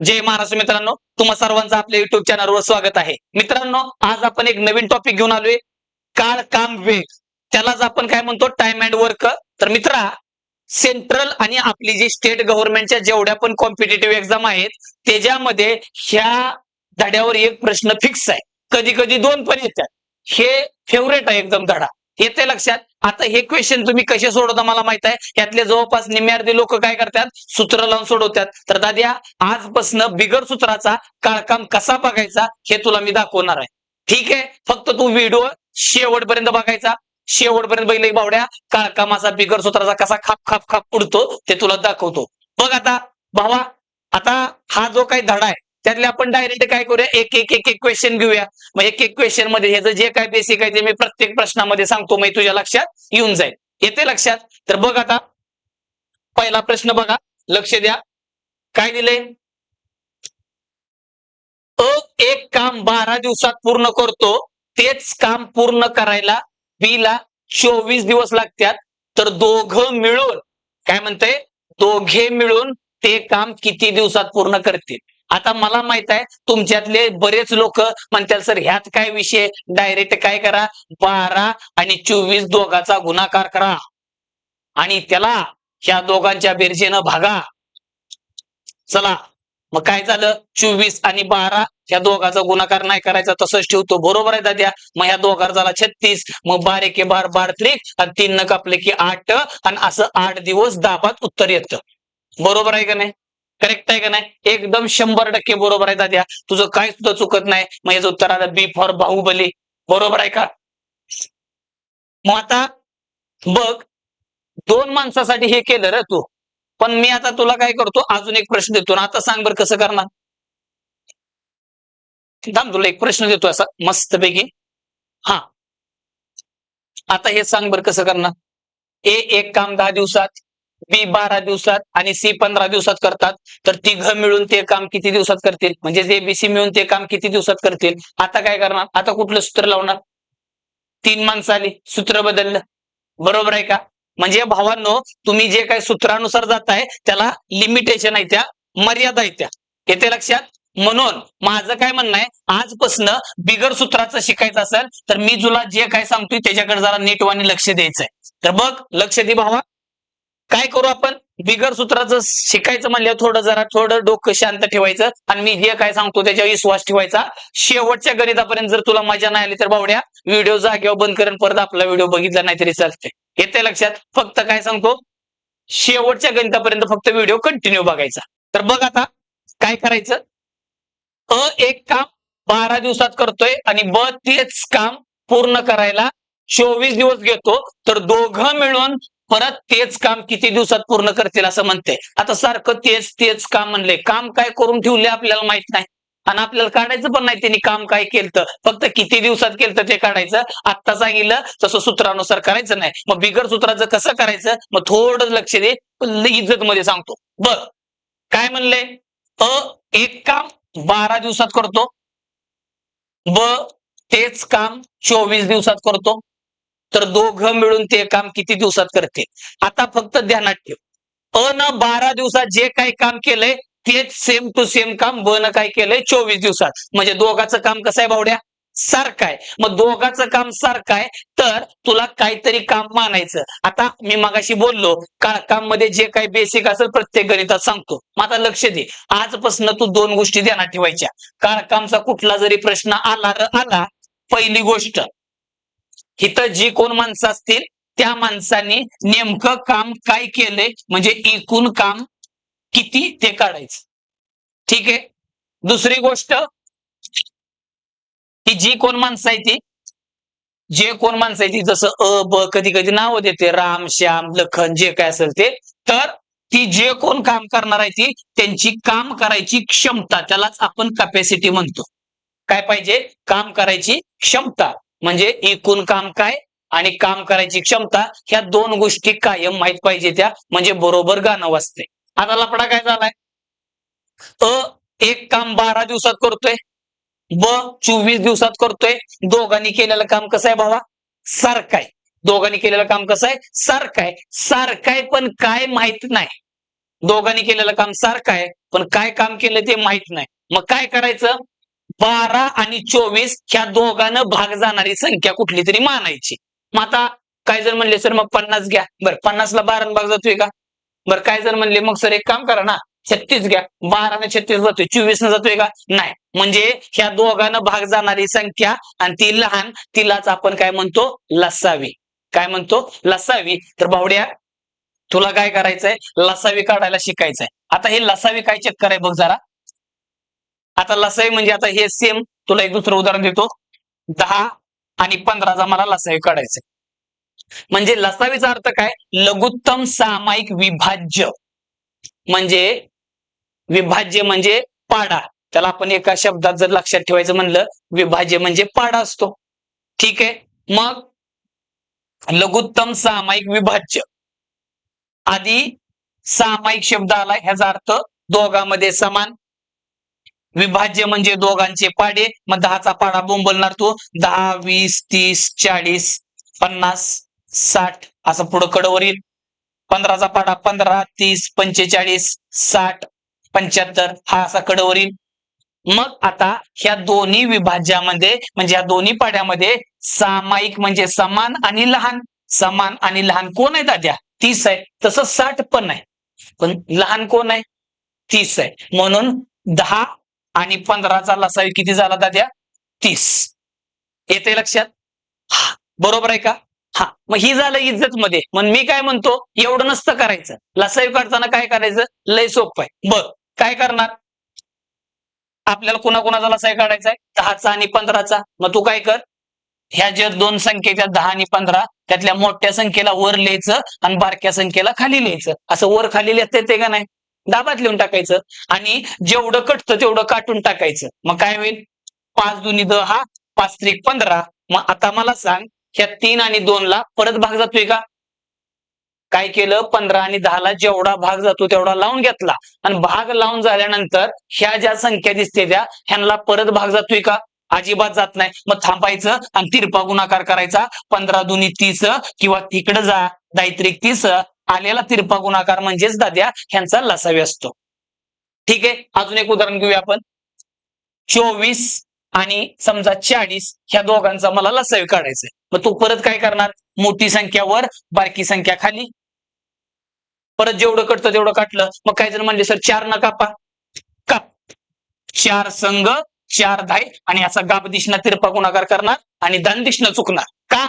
जय महाराष्ट्र मित्रांनो, तुम्हा सर्वांचं आपल्या युट्यूब चॅनलवर स्वागत आहे. मित्रांनो, आज आपण एक नवीन टॉपिक घेऊन आलोय. काळ, काम, वेग. त्यालाच आपण काय म्हणतो, टाइम अँड वर्क. तर मित्रा, सेंट्रल आणि आपली जी स्टेट गव्हर्नमेंटच्या जेवढ्या पण कॉम्पिटिटिव्ह एक्झाम आहेत, त्याच्यामध्ये ह्या धड्यावर एक प्रश्न फिक्स आहे. कधी कधी दोन पण येतात. हे फेवरेट आहे एकदम धडा. येते लक्षात. आता हे क्वेश्चन तुम्ही कसे सोडवता मला माहित आहे. यातले जवळपास निम्म्यार्धी लोक काय करतात, सूत्र लावून सोडवतात. तर दाद्या, आजपासून बिगर सूत्राचा काळकाम कसा बघायचा हे तुला मी दाखवणार आहे. ठीक आहे, फक्त तू व्हिडिओ शेवटपर्यंत बघायचा. शेवटपर्यंत बघितलं की बावड्या, काळकामाचा बिगर सूत्राचा कसा खाप खाप खाप उडतो ते तुला दाखवतो. बघ आता भावा, आता हा जो काही धडा आहे त्यातले आपण डायरेक्ट काय करूया, एक एक एक एक क्वेश्चन घेऊया. मग एक एक क्वेश्चन मध्ये ह्याचं जे काय बेसिक आहे ते मी प्रत्येक प्रश्नामध्ये सांगतो, मग तुझ्या लक्षात येऊन जाईल. येते लक्षात. तर बघ आता, पहिला प्रश्न बघा, लक्ष द्या. काय दिलंय, एक काम 12 दिवसात पूर्ण करतो, तेच काम पूर्ण करायला बी ला 24 दिवस लागतात. तर दोघं मिळून काय म्हणतंय, दोघे मिळून ते काम किती दिवसात पूर्ण करतील. आता मला माहित आहे तुमच्यातले बरेच लोक म्हणतात सर ह्यात काय विषय, डायरेक्ट काय करा, 12 आणि 24 दोघाचा गुणाकार करा आणि त्याला ह्या दोघांच्या बेरजेनं भागा. चला, मग काय झालं, 24 आणि 12 ह्या दोघाचा गुणाकार नाही करायचा, तसंच ठेवतो. बरोबर आहे दाद्या. मग ह्या दोघार झाला 36. मग 12 एके 12, 12 त्रिक आणि 3 न कापले की 8, आणि असं 8 दिवस दाबात उत्तर येतं. बरोबर आहे का नाही, करेक्ट आहे का नाही, एकदम 100% बरोबर आहे दाद्या. तुझं काय सुद्धा चुकत नाही. मग याचं उत्तर आलं बी फॉर बाहुबली. बरोबर आहे का. मग आता बघ, दोन माणसासाठी हे केलं रे तू, पण मी आता तुला काय करतो, अजून एक प्रश्न देतो ना. आता सांग बरं कसं करणार. थांब, तुला एक प्रश्न देतो असा मस्तपैकी. हा, आता हे सांग बरं कसं करणार. एक काम 10 दिवसात, बी 12 दिवसात आणि सी 15 दिवसात करतात. तर तिघं मिळून ते काम किती दिवसात करतील, म्हणजे जे बी सी मिळून ते काम किती दिवसात करतील. आता काय करणार, आता कुठलं सूत्र लावणार, 3 माणसं आली, सूत्र बदललं. बरोबर आहे का. म्हणजे भावांनो, तुम्ही जे काही सूत्रानुसार जाताय त्याला लिमिटेशन आहे, त्या मर्यादा आहेत त्या. येते लक्षात. म्हणून माझं काय म्हणणं आहे, आजपासून बिगर सूत्राचं शिकायचं असेल तर मी तुला जे काय सांगतोय त्याच्याकडे जरा नीटवाणी लक्ष द्यायचंय. तर बघ, लक्ष दे भावा. काय करू आपण, बिगर सूत्राचं शिकायचं म्हणल्यावर थोडं डोकं शांत ठेवायचं आणि मी जे काय सांगतो त्याच्यावर विश्वास ठेवायचा. शेवटच्या गणितापर्यंत जर तुला मजा नाही आली तर बावड्या, व्हिडिओ जागेवर बंद करून परत आपला व्हिडिओ बघितला नाही तरी चालते. येते लक्षात. फक्त काय सांगतो, शेवटच्या गणितापर्यंत फक्त व्हिडिओ कंटिन्यू बघायचा. तर बघ आता काय करायचं, एक काम 12 दिवसात करतोय आणि ब तेच काम पूर्ण करायला 24 दिवस घेतो. तर दोघं मिळून परत तेच काम किती दिवसात पूर्ण करतील असं म्हणते. आता सारखं तेच तेच काम म्हणले, काम काय करून ठेवले आपल्याला माहित नाही आणि आपल्याला काढायचं पण नाही त्यांनी काम काय केलं, फक्त किती दिवसात केलं ते काढायचं. आत्ता सांगितलं तसं सूत्रानुसार करायचं नाही. मग बिगर सूत्राचं कसं करायचं, मग थोडं लक्ष दे, इज्जत मध्ये सांगतो. बर, काय म्हणले, एक काम 12 दिवसात करतो, ब तेच काम 24 दिवसात करतो. तर दोघं मिळून ते काम किती दिवसात करते. आता फक्त ध्यानात ठेव, न 12 दिवसात जे काही काम केलंय तेच सेम टू सेम काम ब न काय केलंय 24 दिवसात. म्हणजे दोघाचं काम कसं आहे बावड्या, सारखं आहे. मग दोघाचं काम सारखं आहे तर तुला काहीतरी काम मानायचं. आता मी मगाशी बोललो, काम मध्ये जे काही बेसिक असेल प्रत्येक गणितात सांगतो. मग आता लक्ष दे, आजपासून तू 2 गोष्टी ध्यानात ठेवायच्या. कामचा कुठला जरी प्रश्न आला, पहिली गोष्ट, इथं जी कोण माणसं असतील त्या माणसांनी नेमकं काम काय केलंय, म्हणजे एकूण काम किती ते काढायचं. ठीक आहे. दुसरी गोष्ट, की जी कोण माणसं आहे ती, जसं ब कधी कधी नाव देते, राम श्याम लखन जे काय असेल ते, तर ती जे कोण काम करणार आहे ती त्यांची काम करायची क्षमता, त्यालाच आपण कॅपॅसिटी म्हणतो. काय पाहिजे, काम करायची क्षमता. म्हणजे एकूण काम काय आणि काम करायची क्षमता, ह्या 2 गोष्टी कायम माहित पाहिजे त्या, म्हणजे बरोबर गाणं वाजते. आता लफडा काय झालाय, एक काम 12 दिवसात करतोय, ब 24 दिवसात करतोय. दोघांनी केलेलं काम कसं आहे भावा, सारखं आहे. दोघांनी केलेलं काम कसं आहे, सारखं आहे. सारखं आहे पण काय माहित नाही. दोघांनी केलेलं काम सारखं आहे, पण काय काम केलं ते माहित नाही. मग काय करायचं, 12 आणि 24 ह्या दोघांना भाग जाणारी संख्या कुठली तरी मानायची. मग आता काय जर म्हणले सर मग 50 घ्या, बरं 50 ला 12 भाग जातोय का? बरं काय जर म्हणले मग सर एक काम करा ना, 36 घ्या, 12 ने 36 जातोय, 24 न जातोय का? नाही. म्हणजे ह्या दोघांना भाग जाणारी संख्या आणि ती लहान, तिलाच आपण काय म्हणतो, लसावी. काय म्हणतो, लसावी. तर भावड्या तुला काय करायचंय, लसावी काढायला शिकायचंय. आता हे लसावी काय चेक कराय बघ जरा. आता लसावी म्हणजे आता हे सेम, तुला एक दुसरं उदाहरण देतो. 10 आणि 15चा मला लसावी काढायचंय. म्हणजे लसावीचा अर्थ काय, लघुत्तम सामायिक विभाज्य. म्हणजे विभाज्य म्हणजे पाडा. त्याला आपण एका शब्दात जर लक्षात ठेवायचं म्हणलं, विभाज्य म्हणजे पाडा असतो. ठीक आहे. मग लघुत्तम सामायिक विभाज्य, आधी सामायिक शब्द आला, ह्याचा अर्थ दोघांमध्ये समान. विभाज्य म्हणजे दोघांचे पाडे. मग 10चा पाडा बोंबलणार तो, 10, 20, 30, 40, 50, 60 असं पुढं कडवर येईल. 15चा पाडा 15, 30, 45, 60, 75 हा असा कडवर येईल. मग आता ह्या दोन्ही विभाज्यामध्ये म्हणजे ह्या दोन्ही पाड्यामध्ये सामायिक म्हणजे समान आणि लहान. समान आणि लहान कोण आहेत आद्या? 30 आहे. तसं 60 पण आहे, पण लहान कोण आहे? 30 आहे. म्हणून 10 आणि 15चा लसावी किती झाला दाद्या? 30. येते लक्षात? बरोबर आहे का? हा. मग ही झालं इज्जत मध्ये. मग मी काय म्हणतो, एवढं नसतं करायचं. लसावी काढताना काय करायचं, लय सोपं आहे. बघ काय करणार, आपल्याला कोणाकोणाचा लसावी काढायचा आहे, 10चा आणि 15चा. मग तू काय कर, ह्या ज्या दोन संख्येच्या 10 आणि 15 त्यातल्या मोठ्या संख्येला वर लिहायचं आणि बारक्या संख्येला खाली लिहायचं. असं वर खाली लिहिता येते का नाही, दाबात लिहून टाकायचं आणि जेवढं कटतं तेवढं काटून टाकायचं. मग काय होईल, 5 दुनी 10, 5 त्रिक 15. मग आता मला सांग, ह्या 3 आणि 2 ला परत भाग जातोय का? काय केलं, 15 आणि 10 ला जेवढा भाग जातो तेवढा लावून घेतला आणि भाग लावून झाल्यानंतर ह्या ज्या संख्या दिसते त्या ह्यांना परत भाग जातोय का? अजिबात जात नाही. मग थांबायचं आणि तिरपा गुणाकार करायचा. 15 दुनी 30 किंवा तिकडे जा, 10 त्रिक 30 आलेला तिरपा गुणाकार म्हणजेच दाद्या ह्यांचा लसावी असतो. ठीक आहे. अजून एक उदाहरण घेऊया आपण. 24 आणि समजा 40 ह्या दोघांचा मला लसावी काढायचंय. मग तू परत काय करणार, मोठी संख्या वर, बारकी संख्या खाली. परत जेवढं कटतं तेवढं काटलं. मग काय जर म्हणले सर 4 न कापा, काप. 4 संघ 4 धाय आणि असा गाप दिशेनं तिरपा गुणाकार करणार आणि धन दिशेनं चुकणार. का?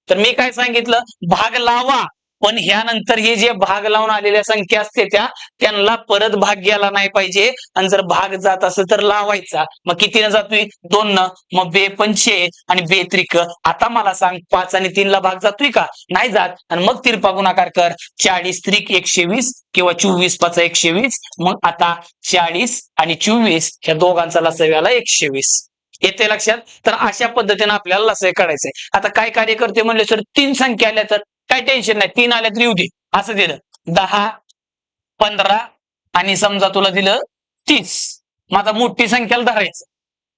तर मी काय सांगितलं, भाग लावा, पण ह्यानंतर हे जे भाग लावून आलेल्या संख्या असते त्यांना परत भाग गेला नाही पाहिजे. आणि जर भाग जात असेल तर लावायचा. मग कितीनं जातोय, 2 न. मग बे पंचे आणि बे त्रिक. आता मला सांग, 5 आणि 3 ला भाग जातोय का? नाही जात. आणि मग तिरपा गुणाकार कर, 40 त्रिक 120 किंवा 24 5 120. मग आता 40 आणि 24 ह्या दोघांचा लसावी आला 120. येते लक्षात? तर अशा पद्धतीने आपल्याला लसावी काढायचंय. आता काय कार्य करते म्हणले सर, 3 संख्या आल्या तर काय टेन्शन नाही, 3 आल्या तर येऊ दे. असं दिलं 10, 15 आणि समजा तुला दिलं 30. मग आता मोठी संख्याला धरायचं.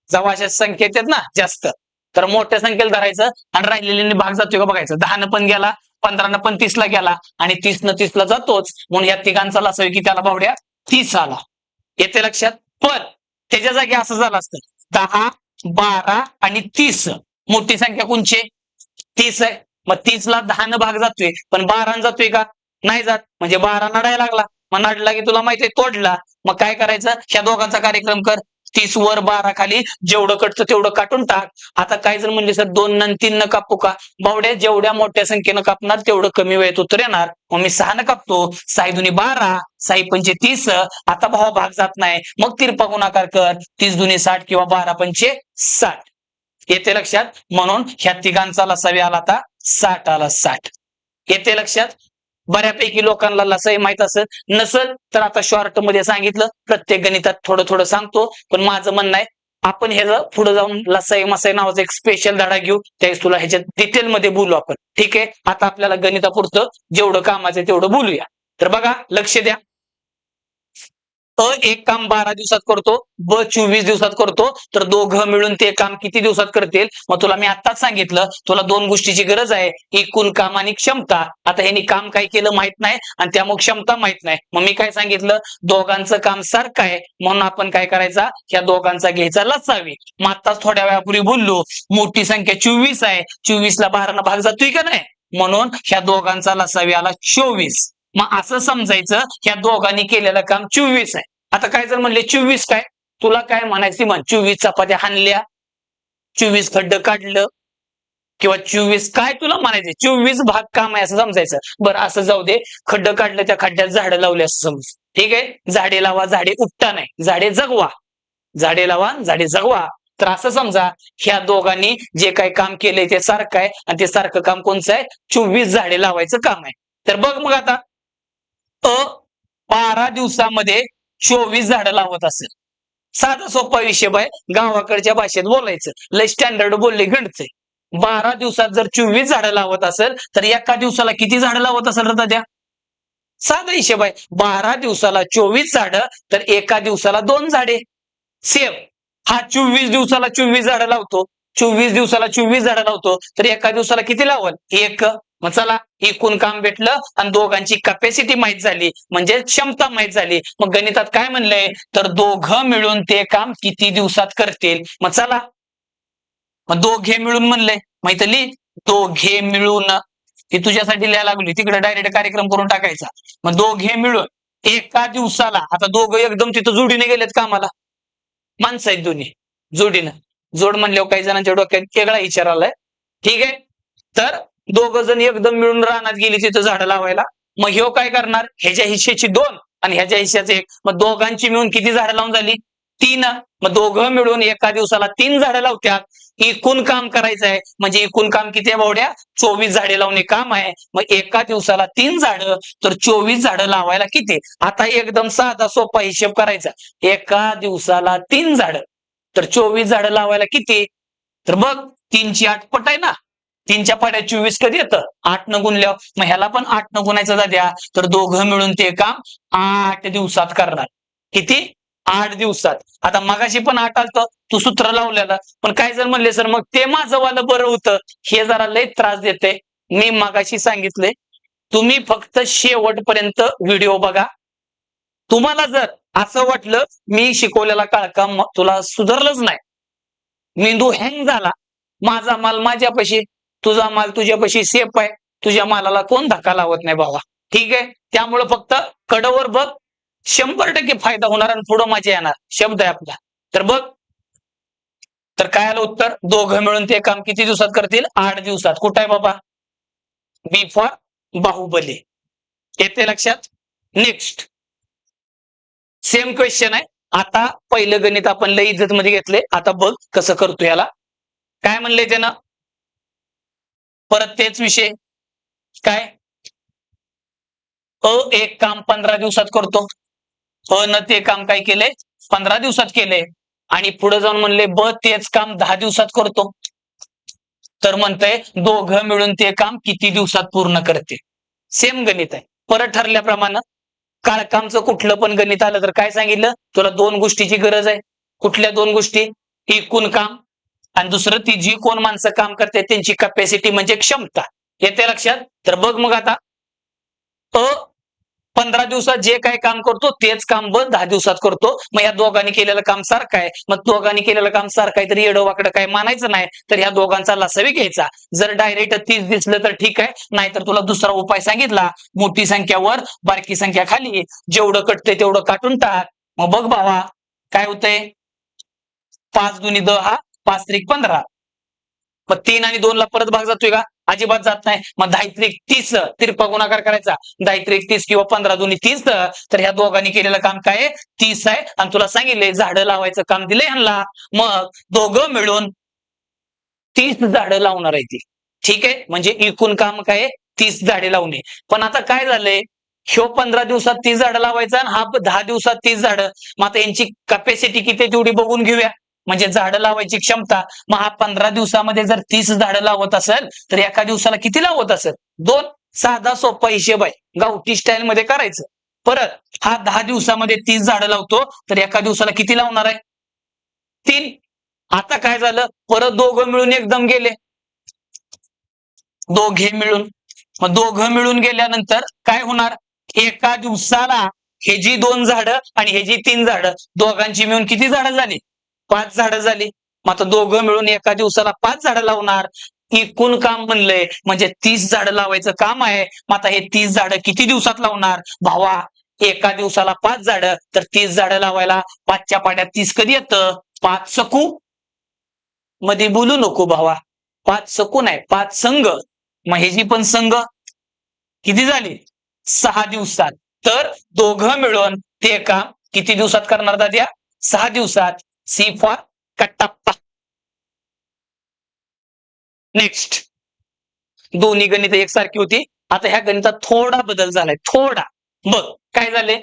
जेव्हा अशा संख्या येतात ना जास्त, तर मोठ्या संख्येला धरायचं आणि राहिलेले भाग जातोय का बघायचं. 10 न पण गेला, 15 न पण 30 ला गेला आणि 30 न 30 ला जातोच. म्हणून या तिघांचा लसावी किती आला बावड्या? 30 आला. येते लक्षात? पण त्याच्या जागी असं झालं असतं, 10, 12 आणि 30. मोठी संख्या कोणची? 30 आहे. मग 30 ला 10 न भाग जातोय, पण 12 जातोय का? नाही जात. म्हणजे 12 नडायला लागला. मग नडला की तुला माहिती आहे तोडला. मग काय करायचं, ह्या दोघांचा कार्यक्रम कर. 30 वर 12 खाली, जेवढं कटतं तेवढं काटून टाक. आता काय जर म्हणले सर 2 न 3 न कापू का? बावड्या जेवढ्या मोठ्या संख्येनं कापणार तेवढं कमी वेळेत उत्तर येणार. मग मी 6 न कापतो. 6 दुनी 12, 6 पंचे 30. आता भाव भाग जात नाही. मग तिरपा गुणाकार कर, 30 दुनी 60 किंवा 12 पंचे 60. येते लक्षात? म्हणून ह्या तिघांचा लसावी आला आता 60 आला, 60. येते लक्षात? बऱ्यापैकी लोकांना लसावी माहित असेल, नसेल तर आता शॉर्ट मध्ये सांगितलं, प्रत्येक गणितात थोडं थोडं सांगतो. पण माझं म्हणणं आहे, आपण ह्याचं पुढे जाऊन लसाई मसाई नावाचा एक स्पेशल धडा घेऊ, त्यावेळेस तुला ह्याच्यात डिटेल मध्ये बोलू आपण. ठीक आहे. आता आपल्याला गणितापुरतं जेवढं कामाचं तेवढं बोलूया. तर बघा, लक्ष द्या. एक काम 12 दिवसात करतो, ब 24 दिवसात करतो, तर दोघं मिळून ते काम किती दिवसात करतील? मग तुला मी आत्ताच सांगितलं, तुला दोन गोष्टीची गरज आहे, एकूण काम आणि क्षमता. आता ह्यांनी काम काय केलं माहित नाही आणि त्यामुळे क्षमता माहित नाही. मग मी काय सांगितलं, दोघांचं काम सारखं आहे म्हणून आपण काय करायचा, ह्या दोघांचा घ्यायचा लसावी. मग आत्ताच थोड्या वेळापूर्वी बोललो, मोठी संख्या 24 आहे, 24 ला 12 भाग जातोय का नाही, म्हणून ह्या दोघांचा लसावी आला 24. मग असं समजायचं ह्या दोघांनी केलेलं काम 24 आहे. आता काय जर म्हणले 24 काय, तुला काय म्हणायची म्हण, 24 चपात्या हाणल्या, 24 खड्डं काढलं, किंवा 24 काय तुला म्हणायचे, 24 भाग काम आहे असं समजायचं. बरं असं जाऊ दे, खड्डं काढलं, त्या खड्ड्यात झाडं लावली असं समज. ठीक आहे, झाडे लावा झाडे उपटा नाही, झाडे जगवा, झाडे लावा झाडे जगवा. तर असं समजा ह्या दोघांनी जे काही काम केलंय ते सारखं आहे आणि ते सारखं काम कोणचं आहे, 24 झाडे लावायचं काम आहे. तर बघ मग आता 12 दिवसामध्ये 24 झाडं लावत असेल. साधा सोपा विषय आहे, गावाकडच्या भाषेत बोलायचं, लय स्टँडर्ड बोलले घडतंय. 12 दिवसात जर 24 झाडं लावत असेल तर एका दिवसाला किती झाडं लावत असेल रे दाद्या? साधा हिशेब आहे, 12 दिवसाला 24 झाडं तर एका दिवसाला 2 झाडे. सेम हा 24 दिवसाला 24 झाडं लावतो, 24 दिवसाला 24 झाडं लावतो, तर एका दिवसाला किती लावल? एक. मग चला, एकूण काम भेटलं आणि दोघांची कॅपॅसिटी माहित झाली, म्हणजे क्षमता माहित झाली. मग गणितात काय म्हणलंय, तर दोघं मिळून ते काम किती दिवसात करतील. मग चला, मग दोघे मिळून म्हणलंय, माहिती दोघे मिळून, ती तुझ्यासाठी लिहायला लागली, तिकडे डायरेक्ट कार्यक्रम करून टाकायचा. मग दोघे मिळून एका दिवसाला, आता दोघं एकदम तिथं जोडीने गेलेत कामाला, माणसं आहेत दोन्ही जोडीनं, जोड म्हणल्यावर काही जणांच्या डोक्यात वेगळा विचार आलाय. ठीक आहे, तर दोघं जण एकदम मिळून रानात गेली तिथं झाडं लावायला. मग ह्यो काय करणार, ह्याच्या हिश्श्याची 2 आणि ह्याच्या हिश्श्याचे 1, मग दोघांची मिळून किती झाडं लावून झाली? 3. मग दोघं मिळून एका दिवसाला 3 झाडं लावत्यात. एकूण काम करायचं आहे, म्हणजे एकूण काम किती आहे बावड्या? 24 झाडे लावणे काम आहे. मग एका दिवसाला 3 झाडं, तर 24 झाडं लावायला किती? आता एकदम साधा सोपा हिशेब करायचा, एका दिवसाला 3 झाडं तर 24 झाडं लावायला किती? तर बघ, 3 ची 8 पट आहे ना, 3 च्या पाड्यात 24 कधी येतं? 8 न गुणल्यावर. मग ह्याला पण 8 न गुणायचं द्या, तर दोघं मिळून ते काम 8 दिवसात करणार. किती? 8 दिवसात. आता मगाशी पण 8 आलतं, तू सूत्र लावलेलं, पण काय जर म्हणले सर मग ते माझं वालं बरं होतं, हे जरा लय त्रास देते. मी मगाशी सांगितले, तुम्ही फक्त शेवटपर्यंत व्हिडिओ बघा. तुम्हाला जर असं वाटलं मी शिकवलेला काळका तुला सुधारलंच नाही, मेंदू हँग झाला, माझा माल माझ्यापाशी, तुझा माल तुझ्यापाशी सेफ आहे, तुझ्या मालाला कोण धक्का लावत नाही बाबा. ठीक आहे, त्यामुळे फक्त कडवर बघ, 100% फायदा होणार आणि पुढं मजा येणार. शब्द आहे आपला. तर बघ, तर काय आलं उत्तर, दोघं मिळून ते काम किती दिवसात करतील? 8 दिवसात. कुठं आहे बाबा? बी फॉर बाहुबली. येते लक्षात? नेक्स्ट सेम क्वेश्चन आहे. आता पहिलं गणित आपण लय इज्जत मध्ये घेतले, आता बघ कसं करतो याला. काय म्हणले त्यानं? परत तेच विषय, काय एक काम 15 दिवसात करतो, न ते काम काय केले? 15 दिवसात केले. आणि पुढे जाऊन म्हणले ब तेच काम 10 दिवसात करतो, तर म्हणतंय दोघं मिळून ते काम किती दिवसात पूर्ण करते. सेम गणित आहे. परत ठरल्याप्रमाणे काळकामचं कुठलं पण गणित आलं तर काय सांगितलं तुला, 2 गोष्टीची गरज आहे. कुठल्या 2 गोष्टी? एकूण काम आणि दुसरं ती जी कोण माणसं काम करते त्यांची कॅपॅसिटी म्हणजे क्षमता. येते लक्षात? तर बघ मग आता 15 दिवसात जे काही काम करतो तेच काम 10 दिवसात करतो. मग या दोघांनी केलेलं काम सारखं आहे, मग दोघांनी केलेलं काम सारखं आहे, तर येडोवाकडं काही मानायचं नाही, तर या दोघांचा लसावी घ्यायचा. जर डायरेक्ट 30 दिसलं तर ठीक आहे, नाहीतर तुला दुसरा उपाय सांगितला, मोठी संख्या वर बारकी संख्या खाली, जेवढं कटतंय तेवढं काटून टाक. मग बघ भावा काय होतंय, 5 दुनी 10, 5 त्रिक 15. मग 3 आणि 2 ला परत भाग जातोय का? अजिबात जात नाही. मग 10 त्रिक 30, तिरपा गुणाकार करायचा, 10 त्रिक 30 किंवा 15 दुनी 30. तर ह्या दोघांनी केलेलं काम काय आहे? 30 आहे. आणि तुला सांगितलंय झाडं लावायचं काम दिलंय ह्यांना, मग दोघं मिळून 30 झाडं लावणार आहे ती. ठीक आहे, म्हणजे एकूण काम काय आहे? 30 झाडे लावणे. पण आता काय झालंय, ह्यो 15 दिवसात 30 झाडं लावायचा आणि हा 10 दिवसात 30 झाडं. मग आता यांची कॅपॅसिटी किती तेवढी बघून घेऊया, म्हणजे झाडं लावायची क्षमता. मग हा 15 दिवसामध्ये जर 30 झाडं लावत असेल तर एका दिवसाला किती लावत असेल? 2. साधा सोपा हिशेब आहे, गावठी स्टाईल मध्ये करायचं. परत हा 10 दिवसामध्ये 30 झाडं लावतो तर एका दिवसाला किती लावणार आहे? 3. आता काय झालं, परत दोघं मिळून एकदम गेले, दोघे मिळून. मग दोघं मिळून गेल्यानंतर काय होणार? एका दिवसाला हे जी 2 झाडं आणि हे जी 3 झाडं, दोघांची मिळून किती झाडं झाली? 5 झाडं झाली. मग आता दोघं मिळून एका दिवसाला 5 झाडं लावणार. एकूण काम म्हणलंय म्हणजे 30 झाडं लावायचं काम आहे. मग आता हे 30 झाडं किती दिवसात लावणार? भावा, एका दिवसाला 5 झाडं तर 30 झाडं लावायला 5च्या पाड्यात 30 कधी येतं? 5 सकू. मध्ये बोलू नको भावा. 5 सकू नाही, 5 संघ. मग ह्याची पण संघ किती झाली? 6 दिवसात. तर दोघं मिळून ते काम किती दिवसात करणार दाद्या? 6 दिवसात. C for Kattappa. नेक्स्ट. दोन्ही गणित एकसारखी होती. आता ह्या गणितात थोडा बदल झालाय, थोडा. बघ काय झाले,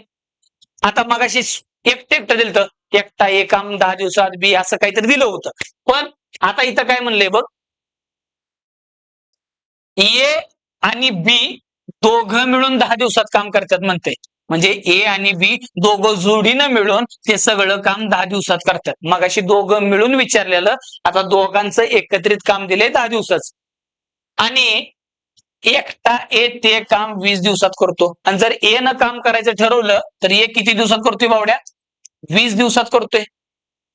आता मगाशी एकटं दिलं होतं, एकटा हे काम 10 दिवसात, बी असं काहीतरी दिलं होतं. पण आता इथं काय म्हणलंय बघ, ए आणि बी दोघं मिळून 10 दिवसात काम करतात म्हणते. म्हणजे ए आणि बी दोघं जोडीनं मिळून ते सगळं काम 10 दिवसात करतात. मगाशी दोघं मिळून विचारलेलं, आता दोघांचं एकत्रित काम दिले 10 दिवसाच. आणि एकटा ए ते काम 20 दिवसात करतो. आणि जर ए न काम करायचं ठरवलं तर ए किती दिवसात करतोय बावड्या? 20 दिवसात करतोय.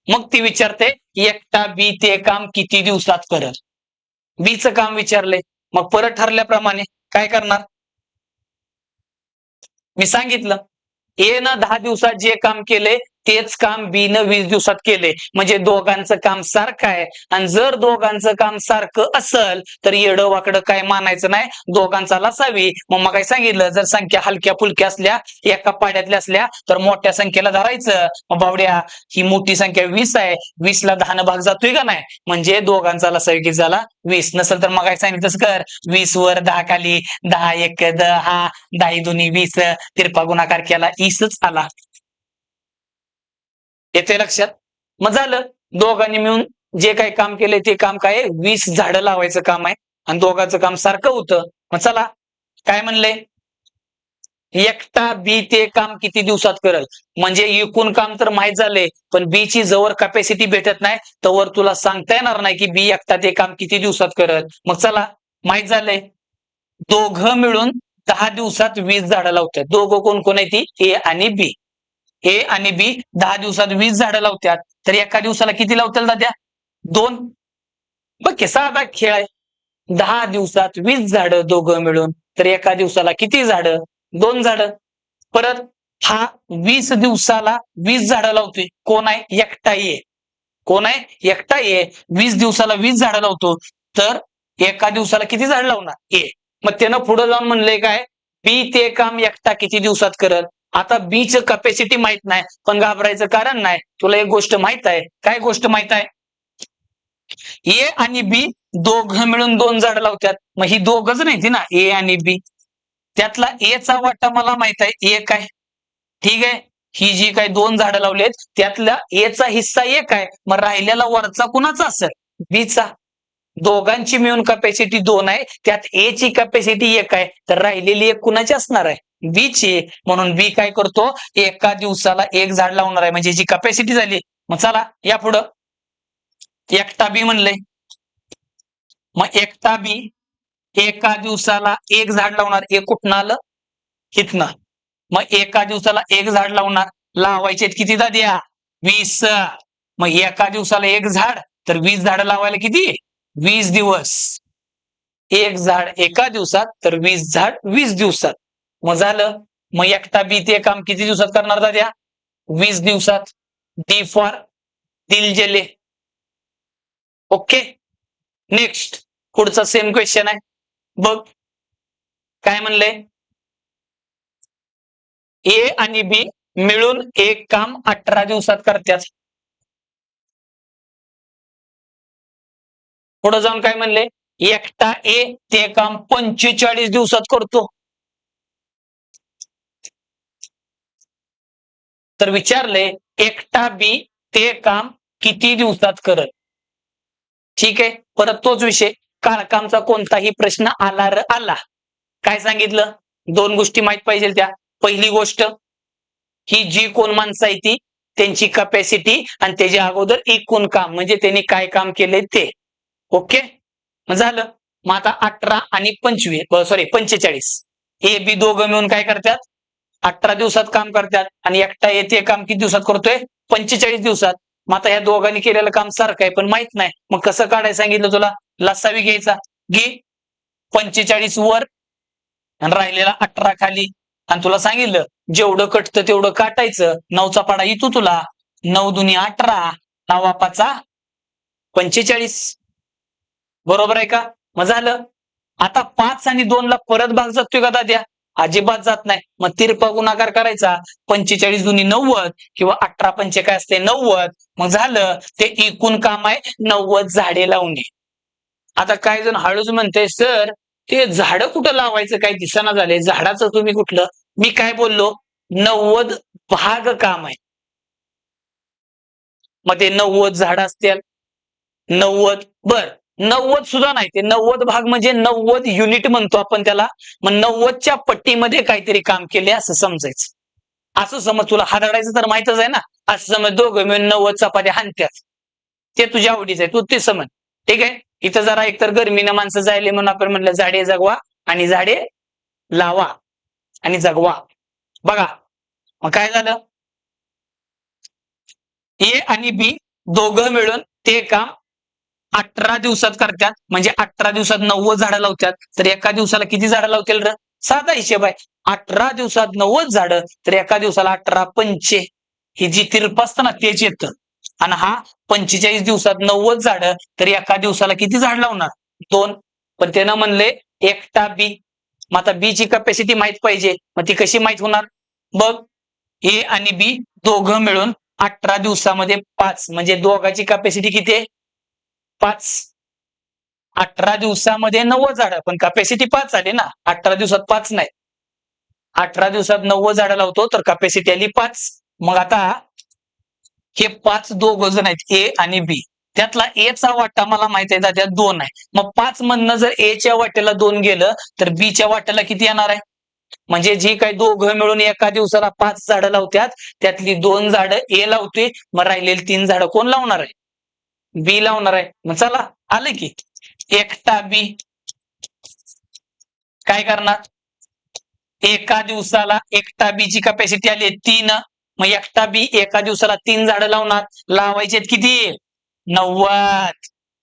मग ती विचारते एकटा बी ते काम किती दिवसात करल? बीचं काम विचारले. मग परत ठरल्याप्रमाणे काय करणार? मी सांगितलं, ए न 10 दिवसात जे काम केले तेच काम बी न 20 दिवसात केले. म्हणजे दोघांचं काम सारखं आहे. आणि जर दोघांचं काम सारखं असल तर येडं वाकडं काय मानायचं नाही, दोघांचा लसावी. मग काय सांगितलं, जर संख्या हलक्या फुलक्या असल्या, एका पाड्यातल्या असल्या तर मोठ्या संख्येला धरायचं. मग बावड्या, ही मोठी संख्या 20 आहे, 20 ला 10 भाग जातोय का नाही? म्हणजे दोघांचा लसावी किती झाला? 20. नसेल तर मग काय सांगितलं तसं कर, 20 वर 10 खाली, 10 एक 10, 10 दोन्ही 20, तिरपा गुणाकार केला, 20च आला. येते लक्षात? मग झालं, दोघांनी मिळून जे काही काम केलंय ते काम काय? 20 झाडं लावायचं काम आहे. आणि दोघांचं काम सारखं होतं. मग चला, काय म्हणलंय? एकटा बी ते काम किती दिवसात करल? म्हणजे एकूण काम तर माहीत झालंय, पण बी ची जवळ कॅपॅसिटी भेटत नाही तोवर तुला सांगता येणार नाही की बी एकटा ते काम किती दिवसात करल. मग चला, माहीत झालंय, दोघं मिळून 10 दिवसात 20 झाडं लावतात. दोघं कोण कोण आहे? ती ए आणि बी. ए आणि बी 10 दिवसात 20 झाडं लावतात. तर एका दिवसाला किती लावतील दाद्या? 2. बघ की साधा खेळ आहे. 10 दिवसात 20 झाडं दोघं मिळून, तर एका दिवसाला किती झाडं? 2 झाडं. परत हा 20 दिवसाला 20 झाडं लावतोय. कोण आहे? एकटा ए. कोण आहे? एकटा ए. 20 दिवसाला 20 झाडं लावतो. तर एका दिवसाला किती झाडं लावणार? ए. मग त्यानं पुढे जाऊन म्हणलंय काय? बी ते काम एकटा किती दिवसात करल? आता बीच कॅपॅसिटी माहित नाही, पण घाबरायचं कारण नाही. तुला एक गोष्ट माहित आहे. काय गोष्ट माहित आहे? ए आणि बी दोघं मिळून 2 झाडं लावतात. मग ही दोघच नाही ना, ए आणि बी. त्यातला ए चा वाटा मला माहित आहे, एक आहे. ठीक आहे, ही जी काही 2 झाडं लावलेत त्यातला ए चा हिस्सा एक आहे. मग राहिलेला वरचा कुणाचा असेल? बी चा. दोघांची मिळून कॅपॅसिटी 2 आहे, त्यात ए ची कॅपॅसिटी 1 आहे. तर राहिलेली एक कुणाची असणार आहे? बी ची. म्हणून बी काय करतो? एका दिवसाला 1 झाड लावणार आहे, म्हणजे जी कॅपॅसिटी झाली. मग चला या पुढं, एकटा बी म्हणलंय. मग एकटा बी एका दिवसाला 1 झाड लावणार. एक कुठनं आलं? इथनं. मग एका दिवसाला 1 झाड लावणार. लावायचे किती दाद्या? 20. मग एका दिवसाला 1 झाड तर 20 झाडं लावायला किती? 20 दिवस. 1 झाड एका दिवसात तर 20 झाड 20 दिवसात. मग झालं. मग एकटा बी ते काम किती दिवसात करणार दाद्या? 20 दिवसात. D for दिलजले. ओके. नेक्स्ट. पुढचा सेम क्वेश्चन आहे. बघ काय म्हणलंय? ए आणि बी मिळून एक काम 18 दिवसात करतात. पुढे जाऊन काय म्हणले? एकटा ए ते काम 45 दिवसात करतो. तर विचारले एकटा बी ते काम किती दिवसात करल? ठीक आहे, परत तोच विषय, काळकामचा कोणताही प्रश्न आला र आला, काय सांगितलं? 2 गोष्टी माहित पाहिजे त्या. पहिली गोष्ट ही जी कोण माणसं आहे ती त्यांची कॅपॅसिटी आणि त्याच्या अगोदर एकूण काम म्हणजे त्यांनी काय काम केलंय ते. ओके, झालं. मग आता 18 आणि 45 हे बी दोघं मिळून काय करतात, 18 दिवसात काम करतात आणि एकटा येते काम किती दिवसात करतोय, 45 दिवसात. मग आता ह्या दोघांनी केलेलं काम सारखं आहे पण माहित नाही, मग कसं काढायला सांगितलं तुला, लसावी घ्यायचा, घे 45 वर आणि राहिलेला 18 खाली. आणि तुला सांगितलं जेवढं कटतं तेवढं काटायचं. 9चा पाडा येतो तुला, 9 दुनी 18, 9 पाचा 45. बरोबर आहे का? मग झालं. आता 5 आणि 2 ला परत भाग जातोय का दाद्या? अजिबात जात नाही. मग तिरपा गुणाकार करायचा, 45 दुनी 90 किंवा 18 पंचे काय असते 90. मग झालं, ते एकूण काम आहे 90 झाडे लावणे. आता काही जण हळूच म्हणते सर ते झाडं कुठं लावायचं काय दिसना झाले, झाडाचं तुम्ही कुठलं, मी काय बोललो 90 भाग काम आहे. मग ते 90 झाड असतील, 90 बर 90 सुद्धा नाही, ते 90 भाग म्हणजे 90 युनिट म्हणतो आपण त्याला. मग 90च्या पट्टीमध्ये काहीतरी काम केले असं समजायचं. असं समज, तुला हाताळायचं तर माहितच आहे ना. असं समज दोघं मिळून 90 चपात्या हाणत्यात, ते तुझ्या आवडीचं आहे, तू ते समज. ठीक आहे, इथं जरा एकतर गरमीनं माणसं जायले म्हणून आपण म्हटलं झाडे जगवा आणि झाडे लावा आणि जगवा. बघा मग काय झालं, ए आणि बी दोघं मिळून ते काम 18 दिवसात करतात. म्हणजे 18 दिवसात 90 झाडं लावतात, तर एका दिवसाला किती झाडं लावतील र? साधा हिशेब आहे, 18 दिवसात 90 झाडं, तर एका दिवसाला 18 पंचे, ही जी तिरप असतं ना तेच येतं. आणि हा 45 दिवसात 90 झाडं, तर एका दिवसाला किती झाड लावणार? 2. पण त्यानं म्हणले एकटा बी. मग आता बी ची कॅपॅसिटी माहित पाहिजे, मग ती कशी माहित होणार? बघ, ए आणि बी दोघं मिळून 18 दिवसामध्ये 5, म्हणजे दोघांची कॅपॅसिटी किती आहे? 5. 18 दिवसामध्ये 90 झाडं, पण कॅपॅसिटी 5 झाली ना. 18 दिवसात 5 नाही, 18 दिवसात 90 झाडं लावतो तर कॅपॅसिटी आली 5. मग आता हे 5 दोघं जण आहेत ए आणि बी, त्यातला ए चा वाटा मला माहित आहे त्यात 2 आहे. मग 5 मधनं जर ए च्या वाट्याला 2 गेलं तर बी च्या वाट्याला किती येणार आहे? म्हणजे जी काही दोघं मिळून एका दिवसाला 5 झाडं लावतात, त्यातली 2 झाडं ए लावते, मग राहिलेली 3 झाडं कोण लावणार आहे? बी लावणार आहे. मग चला आलं की, एकटा बी काय करणार, एका दिवसाला एकटा बी ची कॅपॅसिटी आली 3. मग एकटा बी एका दिवसाला 3 झाडं लावणार. लावायचे किती? 90.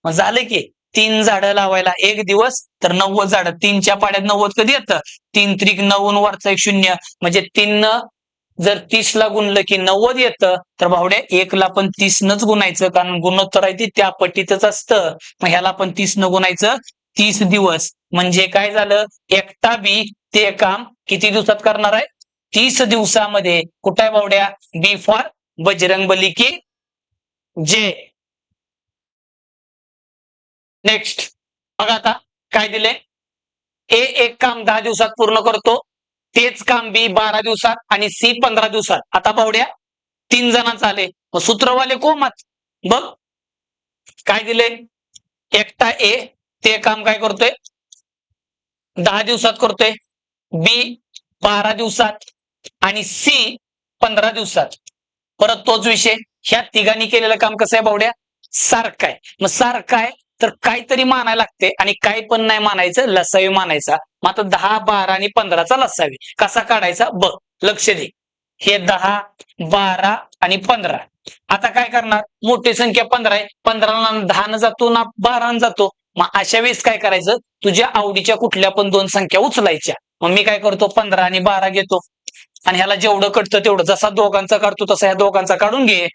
मग झालं की 3 झाडं लावायला 1 दिवस, तर 90 झाडं. 3च्या पाड्यात 90 कधी येतं? 3 त्रिक 9 वरचा 1 0, म्हणजे 3 जर 30 ला गुणलं की 90 येतं. तर भावड्या 1 ला पण 30 नच गुणायचं, कारण गुणोत्तर आहे ते त्या पट्टीतच असतं. मग ह्याला पण 30 न गुणायचं, 30 दिवस. म्हणजे काय झालं, एकटा बी ते काम किती दिवसात करणार आहे? 30 दिवसामध्ये. कुठं आहे भावड्या? बी फॉर बजरंगबली की जे. नेक्स्ट बघा आता काय दिले, ए एक काम 10 दिवसात पूर्ण करतो, तेच काम बी 12 दिवसात आणि सी 15 दिवसात. आता भावड्या 3 जणांचं आले, मग सूत्रवाले कोमात. बघ काय दिले, एकटा ए ते काम काय करतोय 10 दिवसात करतोय, बी 12 दिवसात आणि सी 15 दिवसात. परत तोच विषय, ह्या तिघांनी केलेलं काम कसं आहे भावड्या? सारखं आहे. मग सारखं आहे तर काहीतरी मानायला लागते आणि काही पण नाही मानायचं, लसावी मानायचा. मग आता 10, 12 आणि 15चा लसावी कसा काढायचा बघ, लक्ष दे. हे 10, 12 आणि 15. आता काय करणार, मोठी संख्या 15 आहे, 15 ला 10 न जातो ना 12 न जातो. मग अशा वेळेस काय करायचं, तुझ्या आवडीच्या कुठल्या पण 2 संख्या उचलायच्या. मग मी काय करतो 15 आणि 12 घेतो आणि ह्याला जेवढं कटतं तेवढं, जसा दोघांचा काढतो तसा ह्या दोघांचा काढून घे.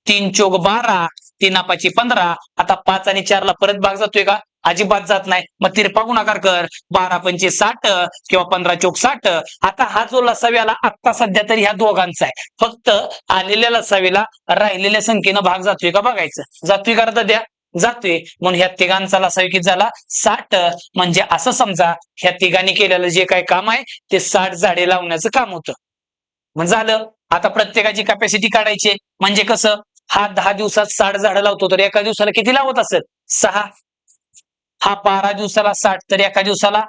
3 चोक 12, 3 पाची 15. आता 5 आणि 4 ला परत भाग जातोय का? अजिबात जात नाही. मग तिरपा गुणाकार कर, 12 पंचे 60 किंवा 15 चोक 60. आता हा जो लसावी आला आत्ता सध्या तरी ह्या दोघांचा आहे, फक्त आलेल्या लसावीला राहिलेल्या संख्येनं भाग जातोय का बघायचं. जातोय का रे द्या? जातोय. म्हणून ह्या तिघांचा लसावी किती झाला? 60. म्हणजे असं समजा ह्या तिघांनी केलेलं जे काही काम आहे ते 60 झाडे लावण्याचं काम होतं. मग झालं. आता प्रत्येकाची कॅपॅसिटी काढायची, म्हणजे कसं, हा 10 दिवसात 60 झाडं लावतो तर एका दिवसाला किती लावत असेल? 6. हा 12 दिवसाला 60, तर एका दिवसाला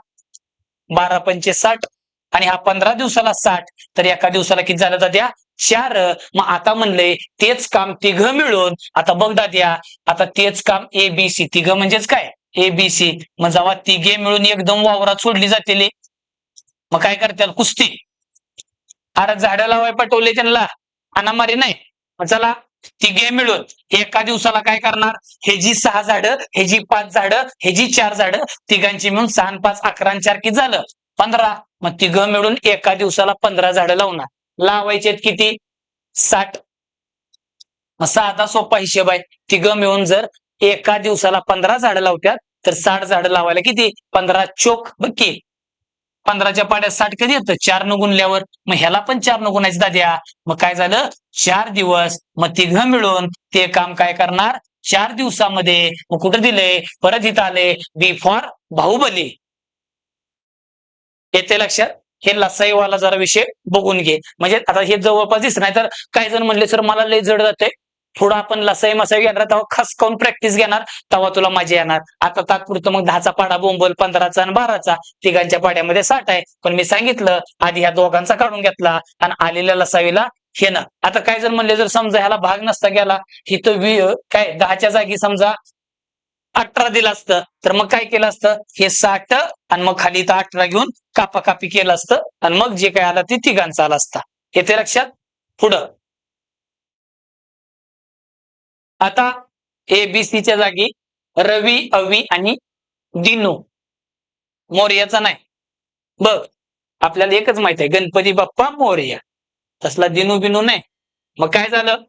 12 पंचे 60. आणि हा 15 दिवसाला 60, तर एका दिवसाला किती झालं दाद्या? 4. मग आता म्हणलंय तेच काम तिघं मिळून, आता बघ दाद्या, आता तेच काम एबीसी, तिघं म्हणजेच काय? एबीसी. मग जेव्हा तिघे मिळून एकदम वावरात सोडली जातील, मग काय करतात? कुस्ती. अरे झाडं लावाय पटवले त्यांना, हाणामारी नाही. मग चला, तिघे मिळून एका दिवसाला काय करणार? हे जी 6 झाडं, हे जी 5 झाडं, हे जी 4 झाडं, तिघांची मिळून 6 आणि 5 11 आणि 4 किती झालं? 15. मग तिघं मिळून एका दिवसाला 15 झाडं लावणार. लावायचे किती? 60. मग साधा सोपा हिशेब आहे. तिघं मिळून जर एका दिवसाला 15 झाडं लावतात, तर 60 झाडं लावायला किती? 15 चोक बघ की. 15च्या पाड्यात 60 कधी येतं? 4 न गुणल्यावर. मग ह्याला पण 4 न गुणायचं दाद्या. मग काय झालं? 4 दिवस. मग तिघं मिळून ते काम काय करणार? 4 दिवसामध्ये. मग कुठं दिलंय? परत इथं आले बी फॉर बाहुबली. येते लक्षात? हे लसाईवाला जरा विषय बघून घे. म्हणजे आता हे जवळपास दिसत नाही, तर काही जण म्हणले सर मला लय जड जाते. थोडं आपण लसाई मसाई घेणार, तेव्हा खास करून प्रॅक्टिस घेणार, तेव्हा तुला मजा येणार. आता तात्पुरतं मग 10चा पाडा बोंबल, 15चा आणि 12चा, तिघांच्या पाड्यामध्ये 60 आहे. पण मी सांगितलं आधी ह्या दोघांचा काढून घेतला आणि आलेल्या लसावीला हे ना. आता काही जण म्हणले जर समजा ह्याला भाग नसता गेला, ही तर काय 10च्या जागी समजा 18 दिलं असतं, तर मग काय केलं असतं? हे 60 आणि मग खाली इथं 18 घेऊन कापाकापी केलं असतं आणि मग जे काय आलं ते तिघांचा आला असता. येते लक्षात? पुढं आता एबीसीच्या जागी रवी, अवी आणि दिनू, मोरयाचा नाही. बघ, आपल्याला एकच माहित आहे, गणपती बाप्पा मोरया. तसला दिनू बिनू नाही. मग काय झालं?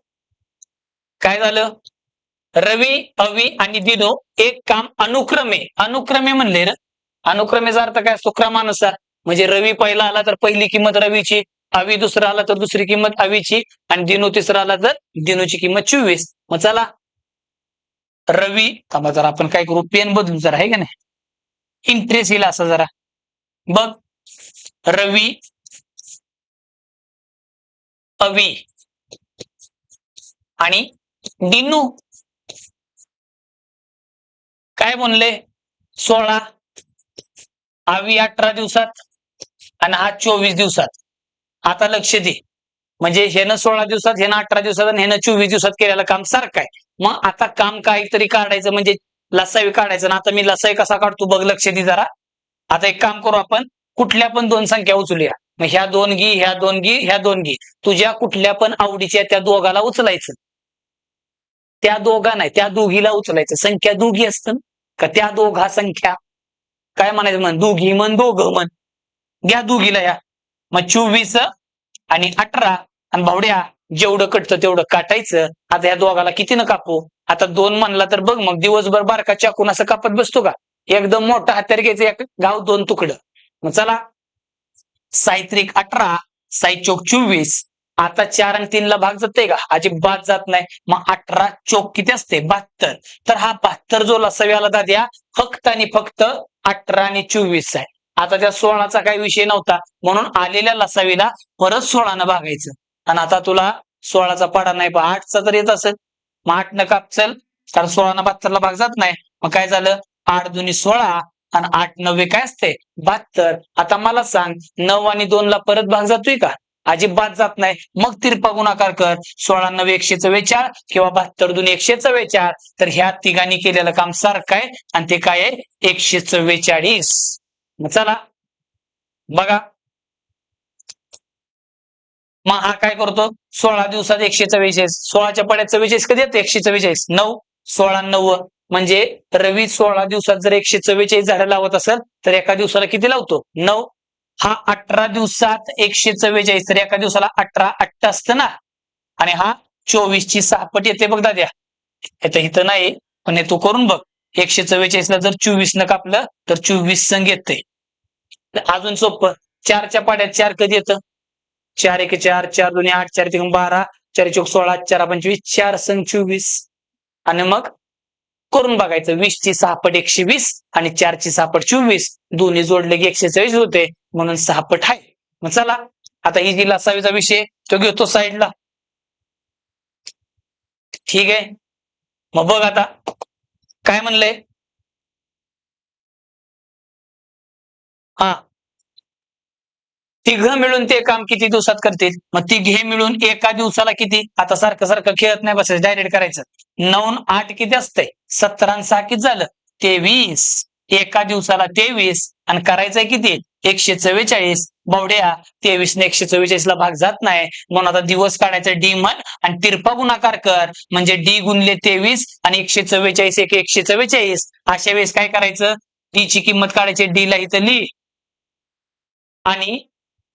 काय झालं? रवी, अवी आणि दिनू एक काम अनुक्रमे म्हणले ना. अनुक्रमेचा अर्थ काय असतो? क्रमानुसार. म्हणजे रवी पहिला आला तर पहिली किंमत रवीची, अवी दुसरा आला तर दुसरी किंमत अवीची आणि दिनू तिसरा आला तर दिनूची किंमत 24. मग चला, रवी थांबा जरा, आपण काय करू, पेन बदलू जरा, आहे का नाही? इंटरेस्ट येईल असं जरा. बघ, रवी, अवी आणि दिनू काय म्हणले? 16. अवी 18 दिवसात आणि हा 24 दिवसात. आता लक्ष दे, म्हणजे ह्यानं 16 दिवसात, ह्यानं 18 दिवसात आणि ह्यानं 24 दिवसात केलेलं काम सारखं आहे. मग आता काम काहीतरी काढायचं, म्हणजे लसावी काढायचं ना. आता मी लसावी कसा काढतो बघ, लक्ष दे जरा. आता एक काम करू आपण, कुठल्या पण 2 संख्या उचलूया. मग ह्या 2 घी, ह्या 2 घी, ह्या 2 घी. तुझ्या कुठल्या पण आवडीच्या त्या दोघाला उचलायचं. त्या दोघा नाही, त्या दोघीला उचलायचं. संख्या दोघी असतं का? त्या दोघा संख्या काय म्हणायचं? म्हण दोघी, म्हण दोघं, म्हण घ्या दोघीला या. मग 24 आणि 18 आणि भावड्या, जेवढं कटतं तेवढं काटायचं. आता या दोघाला किती न कापू? आता 2 म्हणला तर बघ, मग दिवसभर बारका चाकून असं कापत बसतो का? एकदम मोठा हत्यार घ्यायचं, एक गाव 2 तुकडं. मग चला, साई 18, साई 24. आता 4 आणि 3 ला भाग जाते का? अजिबात जात नाही. मग 18 चोक किती असते? 72. तर हा 72 जो लसावी आला दाद्या, फक्त आणि फक्त 18 आणि 24 आहे. आता त्या 16चा काही विषय नव्हता, म्हणून आलेल्या लसावीला परत 16 न भागायचं. आणि आता तुला 16चा पाडा नाही, 8चा तर येत असेल. मग 8 न कापचल, कारण 16 न 72 ला भाग जात नाही. मग काय झालं? 8 दुनी 16 आणि 8 9 काय असते? 72. आता मला सांग, 9 आणि 2 ला परत भाग जातोय का? अजिबात जात नाही. मग तिरपा गुणाकार कर. 16 9 144 किंवा 72 दुनी 144. तर ह्या तिघांनी केलेलं काम सारखं आहे आणि ते काय आहे? 144. मग चला बघा, मग हा काय करतो? 16 दिवसात 144. 16च्या पाड्यात 44 कधी येतं? 144. 9 16 9 म्हणजे रवी 16 दिवसात जर 144 झाडं लावत असेल, तर एका दिवसाला किती लावतो? 9. हा 18 दिवसात 144, तर एका दिवसाला 18 8 असतं ना. आणि हा 24 ची 6 पट येते बघ दाद्या. इथं नाही, पण हे तू करून बघ. 144 ला जर 24 न कापलं तर 24 संग येते. अजून सोपं, 4च्या पाड्यात 4 कधी येतं? 4 1 4, 4 2 8, 4 3 12, 4 4 16, 4 25, 4 संग 24. आणि मग करून बघायचं. 20 ची 6 पट 120 आणि 4 ची 6 पट 24. दोन्ही जोडले की 144 होते, म्हणून 6 पट आहे. मग चला, आता ही जी लसावीचा विषय तो घेतो साईडला. ठीक आहे. मग बघ आता काय म्हणलंय? हा, तिघं मिळून ते काम किती दिवसात करतील? मग तिघे मिळून एका दिवसाला किती? आता सारखं सारखं खेळत नाही बसायचं, डायरेक्ट करायचं. 9 8 किती असतंय? 17 आणि 6 किती झालं? 23. एका दिवसाला 23 आणि करायचंय किती? 144. बावड्या 23 ने 144 ला भाग जात नाही, म्हणून आता दिवस काढायचा डी म्हण आणि तिरपा गुणाकार कर, म्हणजे डी गुणले 23 आणि 144 एक 144. अशा वेळेस काय करायचं? डी ची किंमत काढायची, डी ला इथं लिही आणि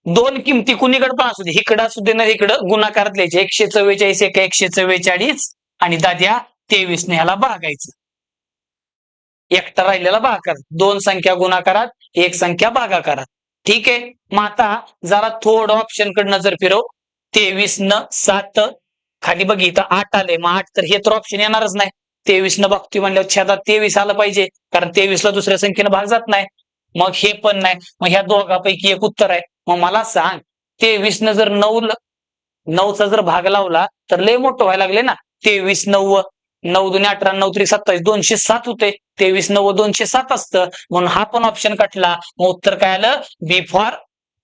दोन किमती कुणीकडे पण असू दे, इकडं असू दे ना इकडं गुणाकारात लिहायचे. 144 एक 144 आणि दाद्या 23 ने ह्याला भागायचं. एकटा राहिलेला भागाकार, दोन संख्या गुणाकारात, एक संख्या भागाकारात. ठीक आहे. मग आता जरा थोडं ऑप्शन कडे नजर फिरव. 23 न 7 खाली बघ इथं 8 आले, मग 8 तर हे तर ऑप्शन येणारच नाही. 23 न बघतोय म्हणल्यावर छेदात 23 आलं पाहिजे, कारण 23 ला दुसऱ्या संख्येनं भाग जात नाही. मग हे पण नाही, मग ह्या दोघांपैकी एक उत्तर आहे. मग मला सांग, 23 न जर 9चा जर भाग लावला तर लय मोठं व्हायला लागले ना. 23 9 9 दुने 18 9 3 27 207 होते. 23 9 207 असतं, म्हणून हा पण ऑप्शन कटला. मग उत्तर काय आलं? बी फॉर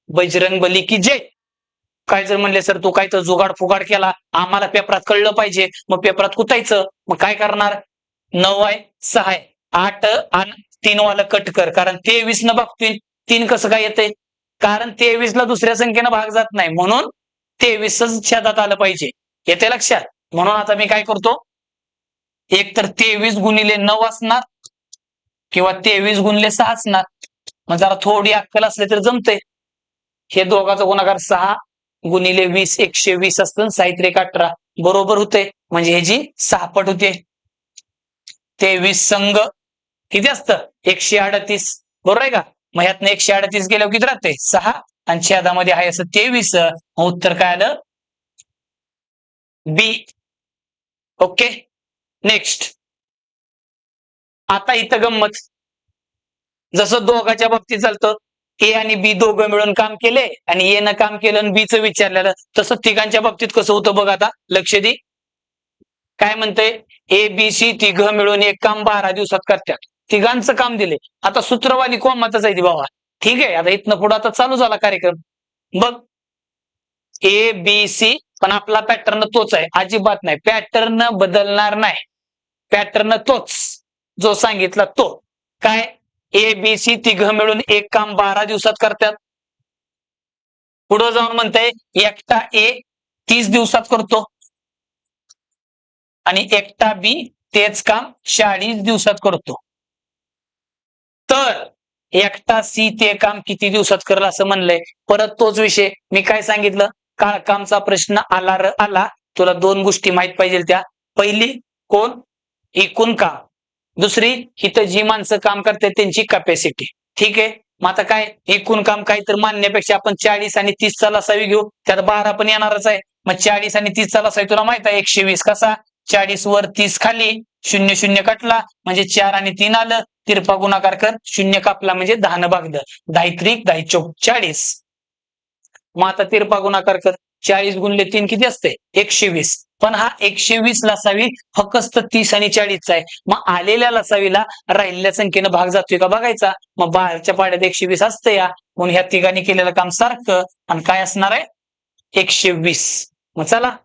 बजरंग बली की जय. काय जर म्हणले सर तू काय तर जुगाड फुगाड केला, आम्हाला पेपरात कळलं पाहिजे, मग पेपरात कुठायचं, मग काय करणार? 9 आहे 6 आहे 8 आणि 3 वाला कट कर, कारण 23 न बघतोय 3 कसं काय येते? कारण 23 ला दुसऱ्या संख्येनं भाग जात नाही, म्हणून 23च छेदात आलं पाहिजे. येते लक्षात? म्हणून आता मी काय करतो, एक तर 23 गुणिले 9 असणार किंवा 23 गुणिले 6 असणार. मग जरा थोडी अक्कल असले तर जमते. हे दोघांचा गुणाकार 6 गुणिले 20 120 असतं, 6 3 18 बरोबर होते, म्हणजे ह्याची 6 पट होते. 23 संघ किती असतं? 138 बरोबर आहे का? मग ह्यातनं 138 गेल्यावर किती राहते? 6 आणि छेदामध्ये आहे असं 23. उत्तर काय आलं? बी. ओके. नेक्स्ट. आता इथं गंमत, जसं दोघांच्या बाबतीत चालतं, ए आणि बी दोघं मिळून काम केले आणि ए न काम केलं आणि बीचं विचारलेलं, तसं तिघांच्या बाबतीत कसं होतं बघ. आता लक्ष दे, काय म्हणतंय? ए बी सी तिघं मिळून एक काम 12 दिवसात करतात. तिघांचं काम दिले. आता सूत्रवाली कोमातच आहे ती बाबा. ठीक आहे, आता इथनं पुढे आता चालू झाला कार्यक्रम. बघ, ए बी सी, पण आपला पॅटर्न तोच आहे, अजिबात नाही, पॅटर्न बदलणार नाही. पॅटर्न तोच जो सांगितला तो. काय? ए बी सी तिघं मिळून एक काम 12 दिवसात करतात. पुढे जाऊन म्हणताय एकटा ए 30 दिवसात करतो आणि एकटा बी तेच काम 40 दिवसात करतो. तर एकटा सी ते काम किती दिवसात करेल असं म्हणलंय. परत तोच विषय, मी काय सांगितलं? काळकामचा प्रश्न आला र आला. तुला दोन गोष्टी माहित पाहिजे त्या. पहिली कोण? एकूण काम. दुसरी इथं जी माणसं काम करतात त्यांची कॅपॅसिटी. ठीक आहे. मग आता काय, एकूण काम काय तर मानण्यापेक्षा आपण 40 आणि 30 चा लसावी घेऊ, त्यात 12 पण येणारच आहे. मग 40 आणि 30 चा लसावी तुला माहित आहे 120. कसा? 40 वर 30 खाली, 0 0 कटला म्हणजे 4 आणि 3 आलं, तिरपा गुणाकार कर, 0 कापला म्हणजे 10 न भागलं, 10 त्रिक 10 चौक 40. मग आता तिरपा गुणाकार कर, 40 गुणिले 3 किती असते? 120. पण हा 120 लसावी फक्त 30 आणि 40 आहे. मग आलेल्या लसावीला राहिलेल्या संख्येनं भाग जातोय का बघायचा. मग बाहेरच्या पाड्यात 120 असतं या, म्हणून ह्या तिघांनी केलेलं काम सारखं आणि काय असणार आहे? 120. मग चला,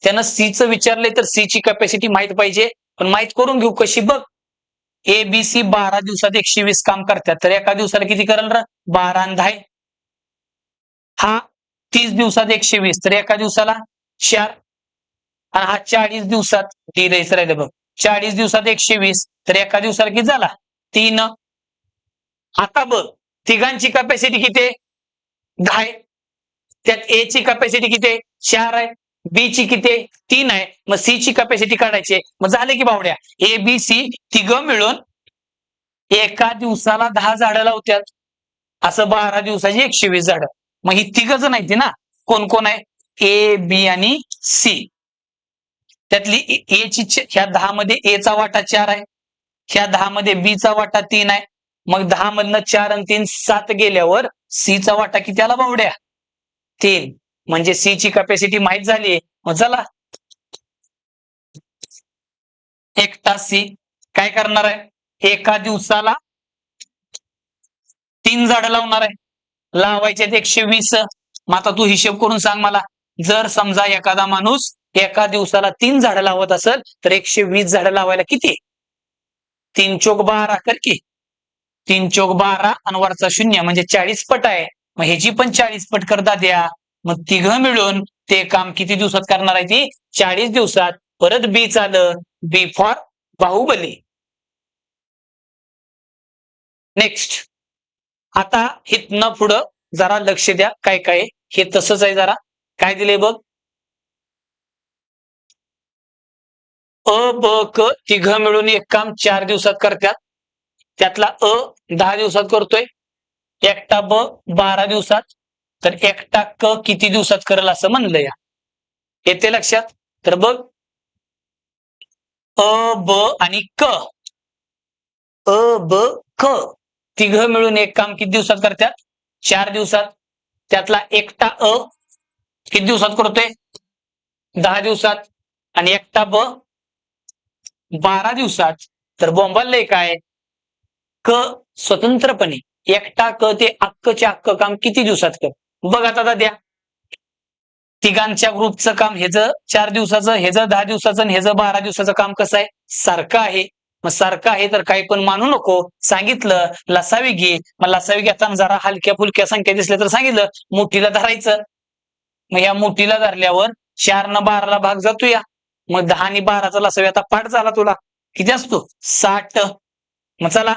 त्यानं सी च विचारलंय तर सी ची कॅपॅसिटी माहित पाहिजे, पण माहित करून घेऊ कशी बघ. ए बी सी 12 दिवसात 120 काम करतात, तर एका दिवसाला किती करेल र? 12 आणि 10. हा 30 दिवसात 120, तर एका दिवसाला 4 आणि हा 40 दिवसात डी द्यायचं राहिलं बघ. 40 दिवसात 120, तर एका दिवसाला किती झाला? 3. आता बघ, तिघांची कॅपॅसिटी किती आहे? 10 आहे. त्यात ए ची कॅपॅसिटी किती आहे? 4 आहे. बी ची किती आहे? 3 आहे. मग सी ची कॅपॅसिटी काढायची आहे. मग झाले की बावड्या, ए बी सी तिघं मिळून एका दिवसाला 10 झाडं लावतात. असं 12 दिवसाची 120 झाडं. मग ही तिघ जण आहेत ना, कोण कोण आहे? ए बी आणि सी. त्यातली ए ची ह्या 10 मध्ये ए चा वाटा 4 आहे, ह्या 10 मध्ये बी चा वाटा 3 आहे. मग 10 मधनं 4 आणि 3 7 गेल्यावर सी चा वाटा किती आला बावड्या? 3. म्हणजे सी ची कॅपॅसिटी माहित झाली. मग चला, एकटा सी काय करणार आहे? एका दिवसाला 3 झाडं लावणार आहे. लावायचे 120. मग आता तू हिशोब करून सांग मला, जर समजा एखादा माणूस एका दिवसाला 3 झाडं लावत असेल तर 120 झाडं लावायला किती? 3 चोक 12 कर की. 3 चोक 12 आणि वरचा 0 म्हणजे 40 पट आहे. मग ह्याची पण 40 पट करता द्या. मग तिघं मिळून ते काम किती दिवसात करणार आहे ती? 40 दिवसात. परत बी आलं, बी फॉर बाहुबली. नेक्स्ट. आता इथनं पुढं जरा लक्ष द्या, काय काय हे तसंच आहे. जरा काय दिले बघ, अ ब क तिघं मिळून एक काम 4 दिवसात करतात. त्यातला अ 10 दिवसात करतोय, एकटा ब 12 दिवसात, तर एकटा क किती दिवसात करेल असं म्हणलं या. येते लक्षात? तर बघ, अ ब आणि क, अ ब क तिघं मिळून एक काम किती दिवसात करतात? 4 दिवसात. त्यातला एकटा अ किती दिवसात करतोय? 10 दिवसात. आणि एकटा ब 12 दिवसात. तर बोंबालय काय? क स्वतंत्रपणे एकटा क ते अक्कच्या अक्क काम किती दिवसात कर? बघ आता द्या. तिघांच्या ग्रुपचं काम हेचं 4 दिवसाचं, हेचं 10 दिवसाचं आणि हेचं 12 दिवसाचं काम कसं आहे? सारखं आहे. मग सारखं आहे तर काही पण मानू नको. सांगितलं लसावी घे. मग लसावी घेताना जरा हलक्या फुलक्या संख्या दिसल्या तर सांगितलं मोठीला धरायचं. मग या मोठीला धरल्यावर 4 न 12 ला भाग जातो या. मग 10 आणि 12चा लसावी आता पाठ झाला तुला. किती असतो? 60. मग चला,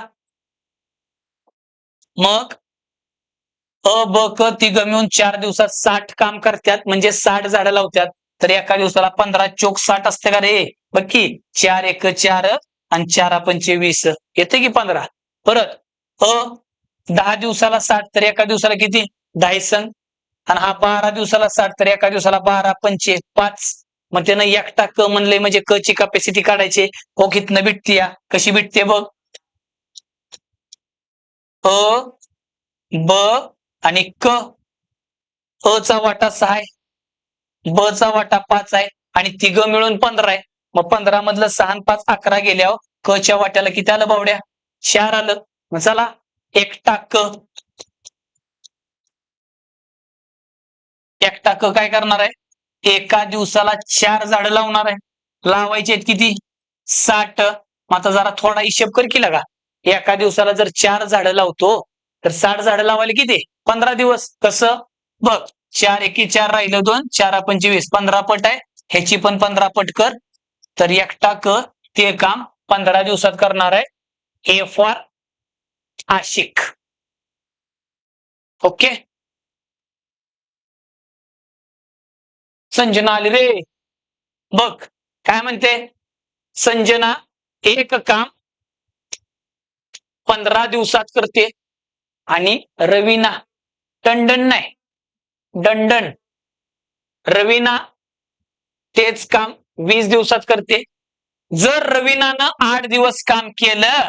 मग अ ब क तिघं मिळून 4 दिवसात 60 काम करतात, म्हणजे 60 झाडं लावतात. तर एका दिवसाला 15 चोक 60 असते का रे? बघ की, 4 एक 4 आणि 4 पंचे 20 येते की 15. परत अ 10 दिवसाला 60 तर एका दिवसाला किती? 10 सण. आणि हा 12 दिवसाला 60 तर एका दिवसाला 12 पंचे 5. मग त्यानं एकटा क म्हणले म्हणजे क ची कॅपॅसिटी काढायची. हो, कितनं भेटते या? कशी भेटते बघ, अ ब आणि क. अ चा वाटा 6 आहे, ब चा वाटा 5 आहे आणि तिघं मिळून 15 आहे. मग 15 मधलं 6 आणि 5 11 गेल्यावर क च्या वाट्याला किती आलं बावड्या? 4 आलं. मग चला, एकटा क, एकटा क काय करणार आहे? एका दिवसाला 4 झाडं लावणार आहे. लावायचे आहेत किती? 60. मग आता जरा थोडा हिशेब कर की लगा. एका दिवसाला जर 4 झाडं लावतो तर 60 झाडं लावायला किती? 15 दिवस. कसं? बघ, 4 एकी 4 राहिलं 2, 4 पंचे 20, 15 पट आहे. ह्याची पण 15 पट कर. तर एकटा क ते काम 15 दिवसात करणार आहे. A for Aashiq. Okay. Sanjana आली रे. बघ काय म्हणते संजना, एक काम 15 दिवसात करते आणि रवीना, टंडन नाही, दंडन, रवीना तेच काम 20 दिवसात करते. जर रवीनानं 8 दिवस काम केलं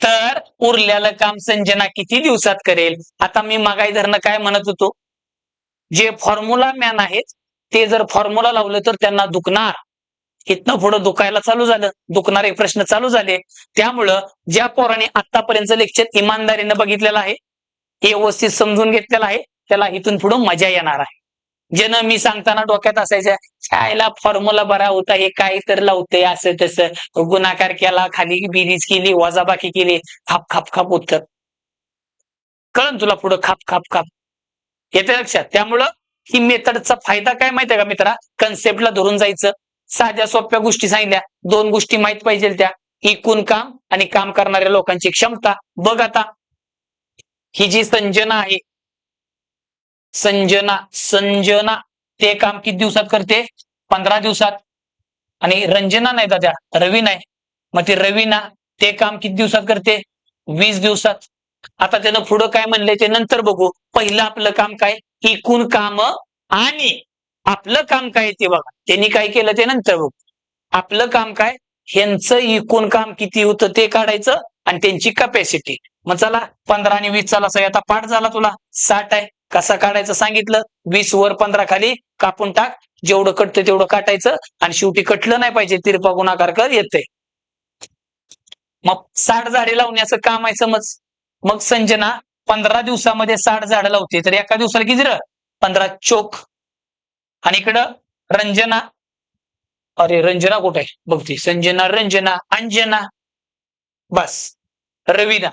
तर उरलेलं काम संजना किती दिवसात करेल? आता मी मगाई धरणं काय म्हणत होतो, जे फॉर्म्युला मॅन आहेत ते जर फॉर्म्युला लावलं तर त्यांना दुखणार. इथनं पुढं दुखायला चालू झालं, दुखणारे प्रश्न चालू झाले. त्यामुळं ज्या पोराने आतापर्यंत लेक्चर इमानदारीनं बघितलेलं आहे, व्यवस्थित समजून घेतलेलं आहे, त्याला इथून पुढं मजा येणार आहे. ज्यानं मी सांगताना डोक्यात असायच्या शाळेला फॉर्म्युला बरा होता, हे काय तर लावतंय असं तसं, गुणाकार केला, खाली बेरीज केली, वजाबाकी केली, खाप खाप खाप उत्तर कळन तुला पुढं खाप खाप खाप. येते लक्षात? त्यामुळं ही मेथडचा फायदा काय माहितीये का मित्रा? कन्सेप्टला धरून जायचं. साध्या सोप्या गोष्टी सांगितल्या, 2 गोष्टी माहित पाहिजे त्या, एकूण काम आणि काम करणाऱ्या लोकांची क्षमता. बघ आता, ही जी संजना आहे, संजना ते काम किती दिवसात करते? 15 दिवसात. आणि रंजना नाही दादा, रवी नाही, मग ते रवीना ते काम किती दिवसात करते? 20 दिवसात. आता त्यानं पुढं काय म्हणलंय ते नंतर बघू. पहिलं आपलं काम काय? एकूण काम आणि आपलं काम काय ते बघा. त्यांनी काय केलं ते नंतर बघू. आपलं काम काय? ह्यांचं एकूण काम किती होतं ते काढायचं आणि त्यांची कॅपॅसिटी. मग चला, 15 आणि 20 चा लसावी आता पाठ झाला तुला. 60 आहे. कसा काढायचं सांगितलं. 20 वर 15 खाली कापून टाक. जेवढं कटतं तेवढं काटायचं आणि शेवटी कटलं नाही पाहिजे, तिरपा गुणाकार कर, येतंय. मग 60 झाडे लावण्याचं काम आहे समज. मग संजना 15 दिवसामध्ये 60 झाडं लावते तर एका दिवसाला किती र 15 चोक. आणि इकडं रंजना, अरे रंजना कुठे आहे बघते, संजना, रंजना, अंजना, बस रवीना.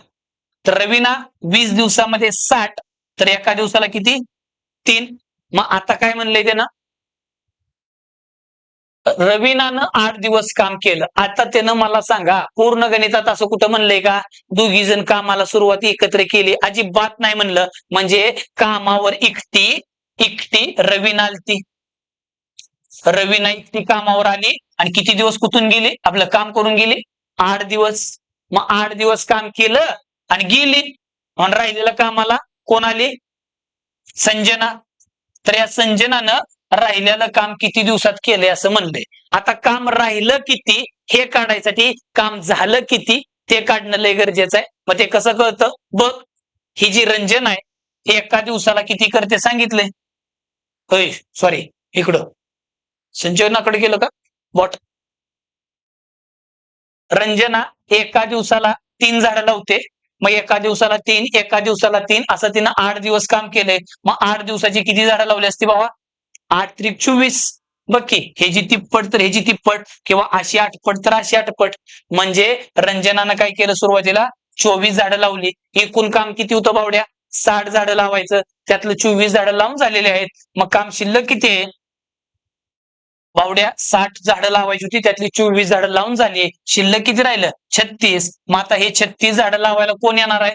तर रवीना 20 दिवसामध्ये 60 तर एका दिवसाला किती 3. मग आता काय म्हणलंय त्यानं, रवीनानं 8 दिवस काम केलं. आता त्यानं मला सांगा पूर्ण गणितात असं कुठं म्हणलंय का दोघी जण कामाला सुरुवात एकत्र केली, अजिबात नाही म्हणलं. म्हणजे कामावर एकटी रवीना आलती, रवीना एकटी कामावर आली आणि किती दिवस कुठून गेली आपलं काम करून गेली 8 दिवस. मग 8 दिवस काम केलं आणि गेली आणि राहिलेल्या कामाला कोण आली संजना. तर या संजनानं राहिलेलं काम किती दिवसात केलंय असं म्हणलंय. आता काम राहिलं किती हे काढायसाठी काम झालं किती ते काढणं लय गरजेचं आहे. मग ते कसं कळतं बघ, ही जी रंजन आहे हे एका दिवसाला किती करते सांगितलंय. होय सॉरी इकडं संजनाकडे गेलं का बॉट. रंजना एका दिवसाला 3 झाडं लावते. मग एका दिवसाला 3 असं तिनं 8 दिवस काम केलंय. मग 8 दिवसाची किती झाडं लावली असती बाबा 8 त्रिक 24. बघ की हे जी तिप्पट तर हे जी तिप्पट किंवा अशी आठपट तर अशी आठपट. म्हणजे रंजनानं काय केलं सुरुवातीला 24 झाडं लावली. एकूण काम किती होतं बावड्या 60 झाडं लावायचं, त्यातलं 24 झाडं लावून झालेले आहेत. मग काम शिल्लक किती आहे बावड्या 60 झाडं लावायची होती त्यातली 24 झाडं लावून झाली, शिल्लक किती राहिलं 36. मग आता हे 36 झाडं लावायला कोण येणार आहे,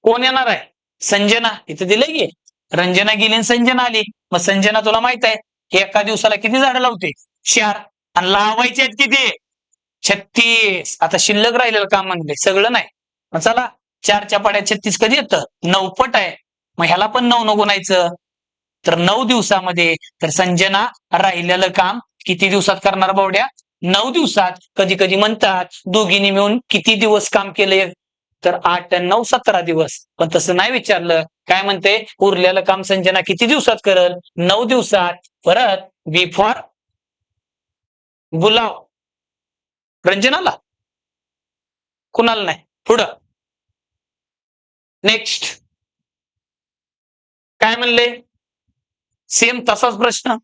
कोण येणार आहे संजना. इथं दिलंय की रंजना गेली आणि संजना आली. मग संजना तुला माहित आहे एका दिवसाला किती झाडं लावते 4 आणि लावायचे आहेत किती 36. आता शिल्लक राहिलेलं काम म्हणले सगळं नाही. मग चला 4च्या पाड्यात 36 कधी येतं 9 पट आहे. मग ह्याला पण 9 न गुणायचं तर 9 दिवसामध्ये. तर संजना राहिलेलं काम किती दिवसात करणार बावड्या 9 दिवसात. कधी कधी म्हणतात दोघींनी मिळून किती दिवस काम केलंय तर 8 आणि 9 17 दिवस. पण तसं नाही विचारलं, काय म्हणते उरलेलं काम संजना किती दिवसात करल 9 दिवसात. परत बी फॉर बुलाव रंजनाला, कुणाला नाही. पुढं नेक्स्ट काय म्हणले सेम तसाच प्रश्न.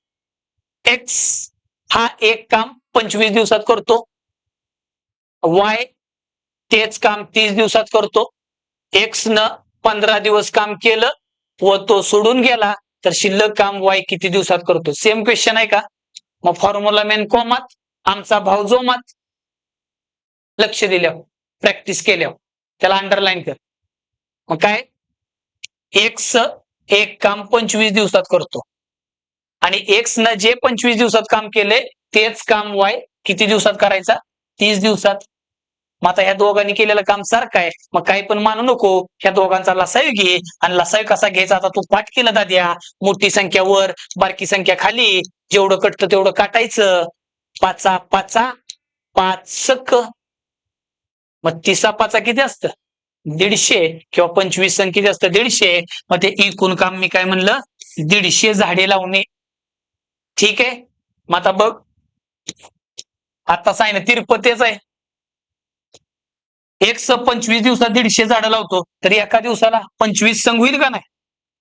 एक्स हा एक काम 25 दिवसात करतो, वाय तेच काम 30 दिवसात करतो. एक्स न 15 दिवस काम केलं व तो सोडून गेला तर शिल्लक काम वाय किती दिवसात करतो. सेम क्वेश्चन आहे का. मग फॉर्म्युला मेन कोमात आमचा भाव जोमात. लक्ष दिल्यावर प्रॅक्टिस केल्यावर त्याला अंडरलाईन कर. मग काय एक्स एक काम 25 दिवसात करतो आणि एक्स न जे 25 दिवसात काम केले तेच काम वाय किती दिवसात करायचा 30 दिवसात. मग आता ह्या दोघांनी केलेलं काम सारखं आहे. मग काही पण मानू नको, ह्या दोघांचा लसाई घे आणि लसाई कसा घ्यायचा आता तू पाठ केलं दाद्या. मोठी संख्या वर बारकी संख्या खाली, जेवढं कटतं तेवढं काटायचं. पाचा पाचा 5 मग 30 किती असतं 150 किंवा 25 किती असतं 150. मग ते एकूण काम मी काय म्हणलं 150 झाडे लावणे. ठीक आहे. मग आता बघ आता सांगितलं तिरपतेच आहे. एक 25 दिवसात 150 झाडं लावतो तर एका दिवसाला 25 संघ होईल का नाही.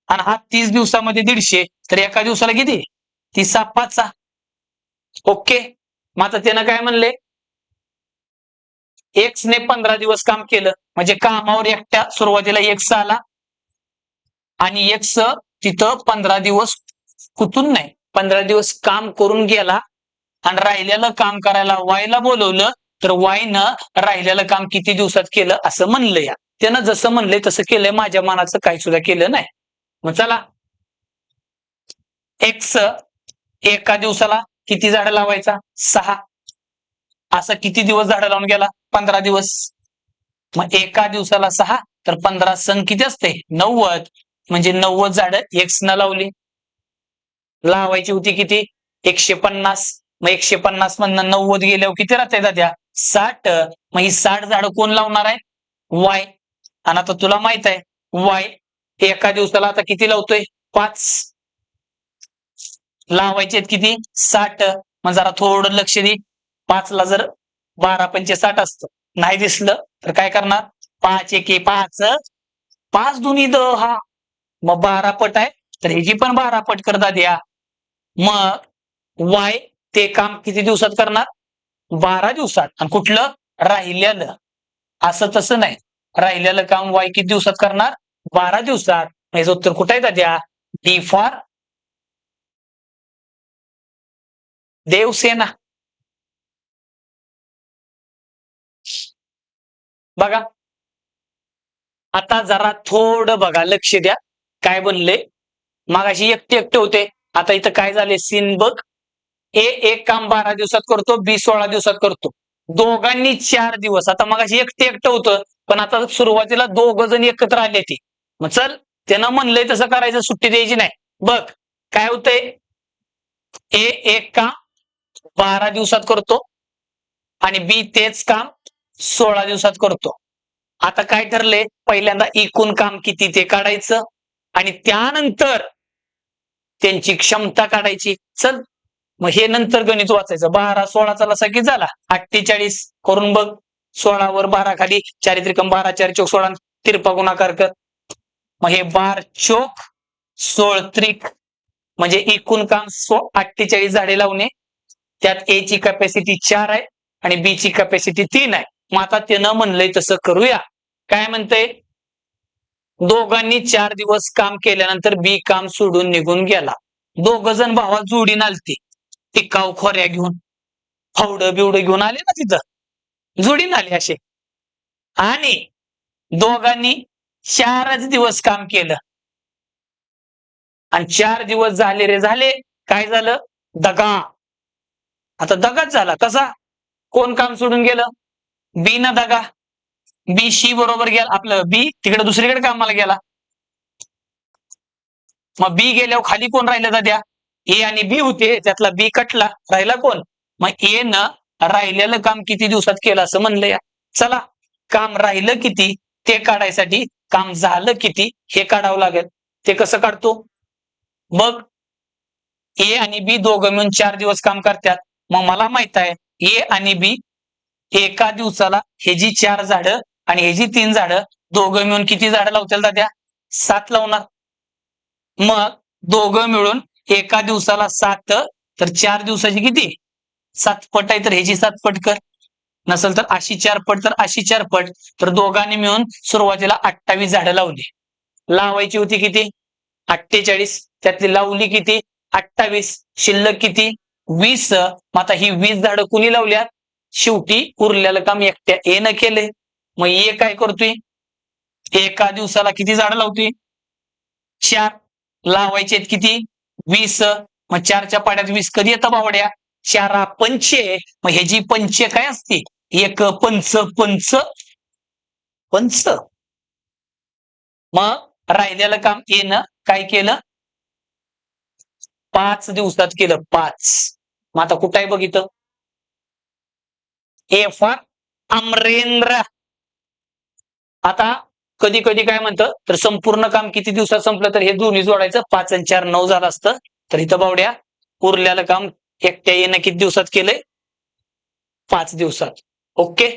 आणि हा 30 दिवसामध्ये 150 तर एका दिवसाला किती 30 ओके. मग आता त्यानं काय म्हणले एक्स ने 15 दिवस काम केलं म्हणजे कामावर एकट्या सुरुवातीला एक्स आला आणि एक्स तिथं 15 दिवस कुठून नाही 15 दिवस काम करून गेला आणि राहिलेलं काम करायला वायला बोलवलं तर वायनं राहिलेलं काम किती दिवसात केलं असं म्हणलं. या त्यानं जसं म्हणलंय तसं केलंय, माझ्या मनाचं काही सुद्धा केलं नाही. मग चला एक्स एका दिवसाला किती झाडं लावायचा 6 असं किती दिवस झाडं लावून गेला 15 दिवस. मग एका दिवसाला 6 तर 15 संघ किती असते 90 म्हणजे 90 झाडं एक्स न लावली. लावायची होती किती 150. मग 150 मधनं 90 गेल्यावर किती राहते दाद्या 60. मग ही 60 झाडं कोण लावणार आहे वाय. आणि आता तुला माहित आहे वाय एका दिवसाला आता किती लावतोय 5 लावायचे किती 60. मग जरा थोडं लक्ष दे 5 ला जर 12 पंचे 60 असतं नाही दिसलं तर काय करणार 5 एके 5 5 दुनी 10, मग 12 पट आहे तर ह्याची पण 12 पट करता द्या. मग वाय ते काम किती दिवसात करणार? 12 दिवसात. आणि कुठलं? राहिलेलं. असं तसं नाही, राहिलेलं काम वाय किती दिवसात करणार? 12 दिवसात. याचं उत्तर कुठं आहे द्या? D for Devsena. बघा आता जरा थोडं बघा, लक्ष द्या काय बनले. मगाशी एकटे एकटे होते, आता इथं काय झाले सीन बघ. ए एक काम 12 दिवसात करतो, बी 16 दिवसात करतो. दोघांनी 4 दिवस. आता मगाशी एकटे एकटं होतं, पण आता सुरुवातीला दोघ जण एकत्र आले ते. मग चल त्यानं म्हणलंय तसं करायचं, सुट्टी द्यायची नाही. बघ काय होतंय, ए एक काम 12 दिवसात करतो आणि बी तेच काम 16 दिवसात करतो. आता काय ठरले, पहिल्यांदा एकूण काम किती ते काढायचं आणि त्यानंतर त्यांची क्षमता काढायची. चल मग हे नंतर गणित वाचायचं. 12 16चा लसा किती झाला? 48. करून बघ. 16 वर 12 खाली 4 त्रिकम 12 4 चौक 16 तिरपा गुणाकार कर. मग हे 12 चोक 16 त्रिक म्हणजे एकूण काम 48 झाडे लावणे. त्यात ए ची कॅपॅसिटी 4 आहे आणि बी ची कॅपॅसिटी 3 आहे. मग आता त्यानं म्हणलंय तसं करूया. काय म्हणतंय, दोघांनी 4 दिवस काम केल्यानंतर बी काम सोडून निघून गेला. दोघ जण भावा जोडीन आलती, टिकाऊ खोऱ्या घेऊन, फावडं बिवडं घेऊन आले ना तिथं, जोडीन आले असे. आणि दोघांनी 4च दिवस काम केलं आणि 4 दिवस झाले रे झाले. काय झालं? दगा. आता दगाच झाला. कसा? कोण काम सोडून गेलं? बी ना दगा. बी शी बरोबर गेला, आपलं बी तिकडे दुसरीकडे कामाला गेला. मग बी गेल्यावर खाली कोण राहिलं दाद्या? ए आणि बी होते, त्यातला बी कटला, राहिला कोण? मग ए न राहिलेलं काम किती दिवसात केलं असं म्हणलं. चला काम राहिलं किती ते काढायसाठी काम झालं किती हे काढावं लागेल. ते कसं काढतो बघ. ए आणि बी दोघं मिळून 4 दिवस काम करतात. मग मला माहित आहे ए आणि बी एका दिवसाला हे जी 4 झाडं आणि हे जी 3 झाडं दोघं मिळून किती झाडं लावतील दाद्या? 7 लावणार. मग दोघं मिळून एका दिवसाला 7 तर 4 दिवसाची किती? 7 पट आहे तर ह्याची 7 पट कर. नसेल तर अशी 4 पट तर अशी 4 पट. तर दोघांनी मिळून सुरुवातीला 28 झाडं लावली. लावायची होती किती? 48. त्यातली लावली किती? 28. शिल्लक किती? 20. मग आता ही 20 झाडं कुणी लावल्यात? शेवटी उरलेलं काम एकट्या ए न केले. मग ए काय करतोय? एका दिवसाला किती झाडं लावतोय? 4. लावायचे आहेत किती? 20. मग 4च्या पाड्यात 20 कधी येतं बावड्या? 4 पंचे. मग ह्याची पंचे काय असते? एक पंच पंच पंच. मग राहिलेलं काम येणं काय केलं? 5 दिवसात केलं. 5. मग आता कुठं आहे बघितलं? A for Amarendra. आता कधी कधी काय म्हणतं, तर संपूर्ण काम किती दिवसात संपलं तर हे दोन्ही जोडायचं. 5 आणि 4 9 झालं असतं. तर इथं बावड्या उरलेलं काम एकट्या येणं किती दिवसात केलंय? 5 दिवसात. ओके.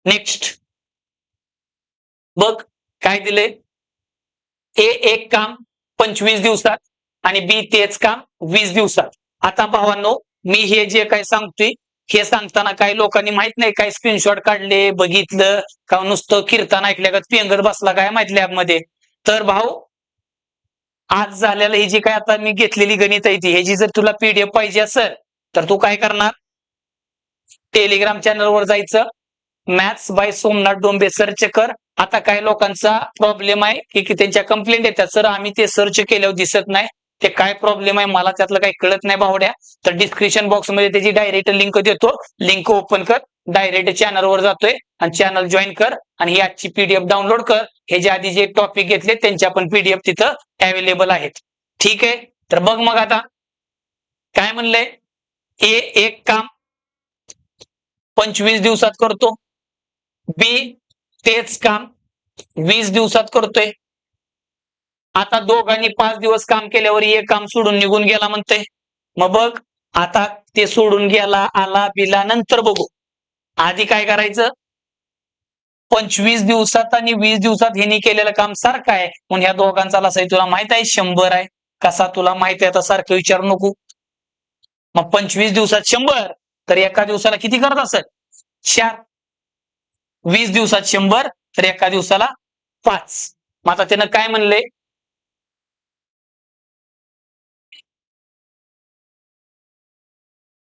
नेक्स्ट बघ काय दिलंय. ए एक काम 25 दिवसात आणि बी तेच काम 20 दिवसात. आता भावांनो मी हे जे काय सांगतोय हे सांगताना काही लोकांनी माहित नाही काय स्क्रीनशॉट काढले, बघितलं का नुसतं कीर्तन ऐकल्या का पेंगत बसला काय माहित लॅबमध्ये. तर भाऊ आज झालेलं ही जी काय आता मी घेतलेली गणित आहे ती ह्याची जर तुला पीडीएफ पाहिजे असेल तर तू काय करणार? टेलिग्राम चॅनलवर जायचं, maths bye Somnath Dombe search कर. आता काही लोकांचा प्रॉब्लेम आहे की त्यांच्या कंप्लेंट येतात, सर आम्ही ते सर्च केल्यावर दिसत नाही. ते काय प्रॉब्लेम आहे मला त्यातलं काही कळत नाही भावड्या. तर डिस्क्रिप्शन बॉक्स मध्ये त्याची डायरेक्ट लिंक देतो. लिंक ओपन कर, डायरेक्ट चॅनलवर जातोय आणि चॅनल जॉईन कर आणि ही आजची पीडीएफ डाउनलोड कर. हे जे आधी जे टॉपिक घेतले त्यांच्या पण पीडीएफ तिथं अवेलेबल आहेत. ठीक आहे. तर बघ मग आता काय म्हणलंय. ए एक काम 25 दिवसात करतो, बी तेच काम 20 दिवसात करतोय. आता दोघांनी 5 दिवस काम केल्यावर एक काम सोडून निघून गेला म्हणते. मग बघ आता ते सोडून गेला आला बिला नंतर बघू. आधी काय करायचं? 25 दिवसात आणि 20 दिवसात ह्यांनी केलेलं काम सारखं आहे, म्हणून ह्या दोघांचा लसाई तुला माहित आहे 100 आहे. कसा तुला माहित आहे आता सारखं विचारू नको. मग 25 दिवसात 100 तर एका दिवसाला किती करत असेल? 4. 20 दिवसात 100 तर एका दिवसाला 5. मग आता त्यानं काय म्हणले?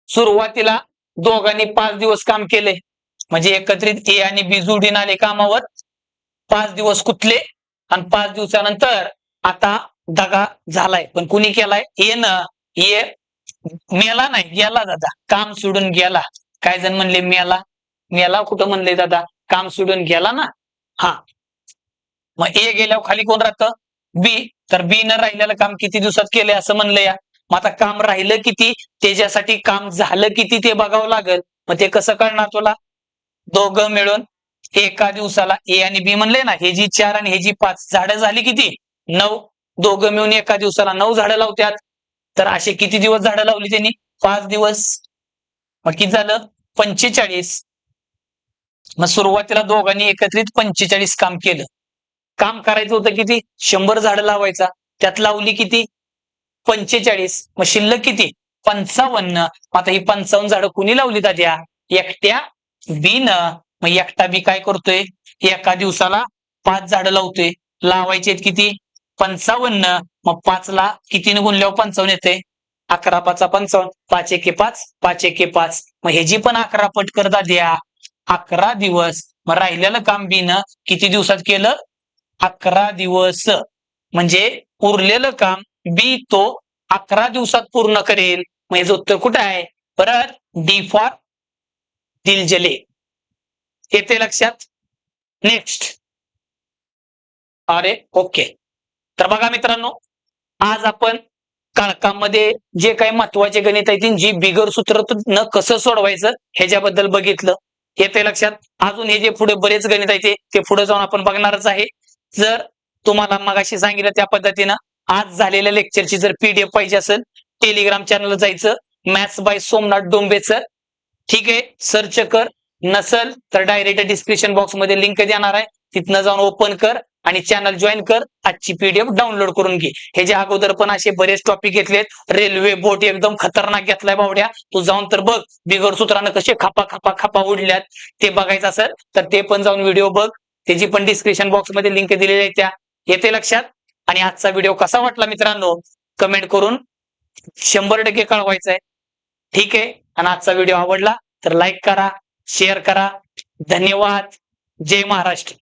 सुरुवातीला दोघांनी 5 दिवस काम केले, म्हणजे एकत्रित ए आणि बी जोडीने आले कामावर. 5 दिवस कुठले आणि 5 दिवसानंतर आता दगा झालाय, पण कुणी केलाय? ए न. ए मेला नाही, गेला दादा, काम सोडून गेला. काय जण म्हणले मेला? मेला कुठं म्हणले दादा? काम सोडून गेला ना. हा, मग ए गेल्यावर खाली कोण राहतं? बी. तर बी न राहिलेलं काम किती दिवसात केलंय असं म्हणलं या. मग आता काम राहिलं किती, त्याच्यासाठी काम झालं किती ते बघावं लागेल. मग ते कसं कळणार तुला? दोघं मिळून एका दिवसाला ए आणि बी म्हणले ना, हे जी 4 आणि हे जी 5 झाडं झाली किती? 9. दोघं मिळून एका दिवसाला 9 झाडं लावतात. तर असे किती दिवस झाडं लावली त्यांनी? 5 दिवस. मग किती झालं? 45. मग सुरुवातीला दोघांनी एकत्रित 45 काम केलं. काम करायचं होतं किती? 100 झाडं लावायचा. त्यात लावली किती? 45. मग शिल्लक किती? 55. आता ही 55 झाडं कुणी लावली दाद्या? एकट्या बी न. मग एकटा बी काय करतोय? एका दिवसाला 5 झाडं लावतोय. लावायचे किती? 55. मग 5 ला कितीने गुणल्यावर 55 येते? 11 5 55. 5 1 5, 5 1 5. मग ह्याची पण 11 पट कर दाद्या. 11 दिवस. मग राहिलेलं काम बी न किती दिवसात केलं? 11 दिवस. म्हणजे उरलेलं काम बी तो 11 दिवसात पूर्ण करेल. मग याचं उत्तर कुठं आहे? परत डी फॉर दिलजले. येते लक्षात? नेक्स्ट. अरे ओके. तर बघा मित्रांनो, आज आपण काळकामध्ये जे काही महत्वाचे गणित आहेत जी बिगर सूत्र न कसं सोडवायचं ह्याच्याबद्दल बघितलं. येते लक्षात? अजून हे जे पुढे बरेच गणित आहे ते पुढे जाऊन आपण बघणारच आहे. जर तुम्हाला मगाशी सांगितलं त्या पद्धतीनं आज झालेल्या लेक्चरची जर पीडीएफ पाहिजे असेल, टेलिग्राम चॅनलला जायचं, maths bye Somnath Dombe sir. ठीक आहे, सर्च कर. नसल तर डायरेक्ट डिस्क्रिप्शन बॉक्स मध्ये लिंक देणार आहे, तिथनं जाऊन ओपन कर आणि चॅनल जॉईन कर. आजची पीडीएफ डाउनलोड करून घे. हे जे अगोदर पण असे बरेच टॉपिक घेतलेत. रेल्वे बोट एकदम खतरनाक घेतलाय बावड्या, तू जाऊन तर बघ बिगर सूत्रानं कसे खापा खापा खापा उडल्यात. ते बघायचं असेल तर ते पण जाऊन व्हिडिओ बघ, त्याची पण डिस्क्रिप्शन बॉक्स मध्ये लिंक दिलेली आहे त्या. येते लक्षात? आणि आजचा व्हिडिओ कसा वाटला मित्रांनो, कमेंट करून 100% कळवायचं आहे. ठीक आहे, आणि आजचा व्हिडिओ आवडला तर लाईक करा, शेअर करा. धन्यवाद. जय महाराष्ट्र.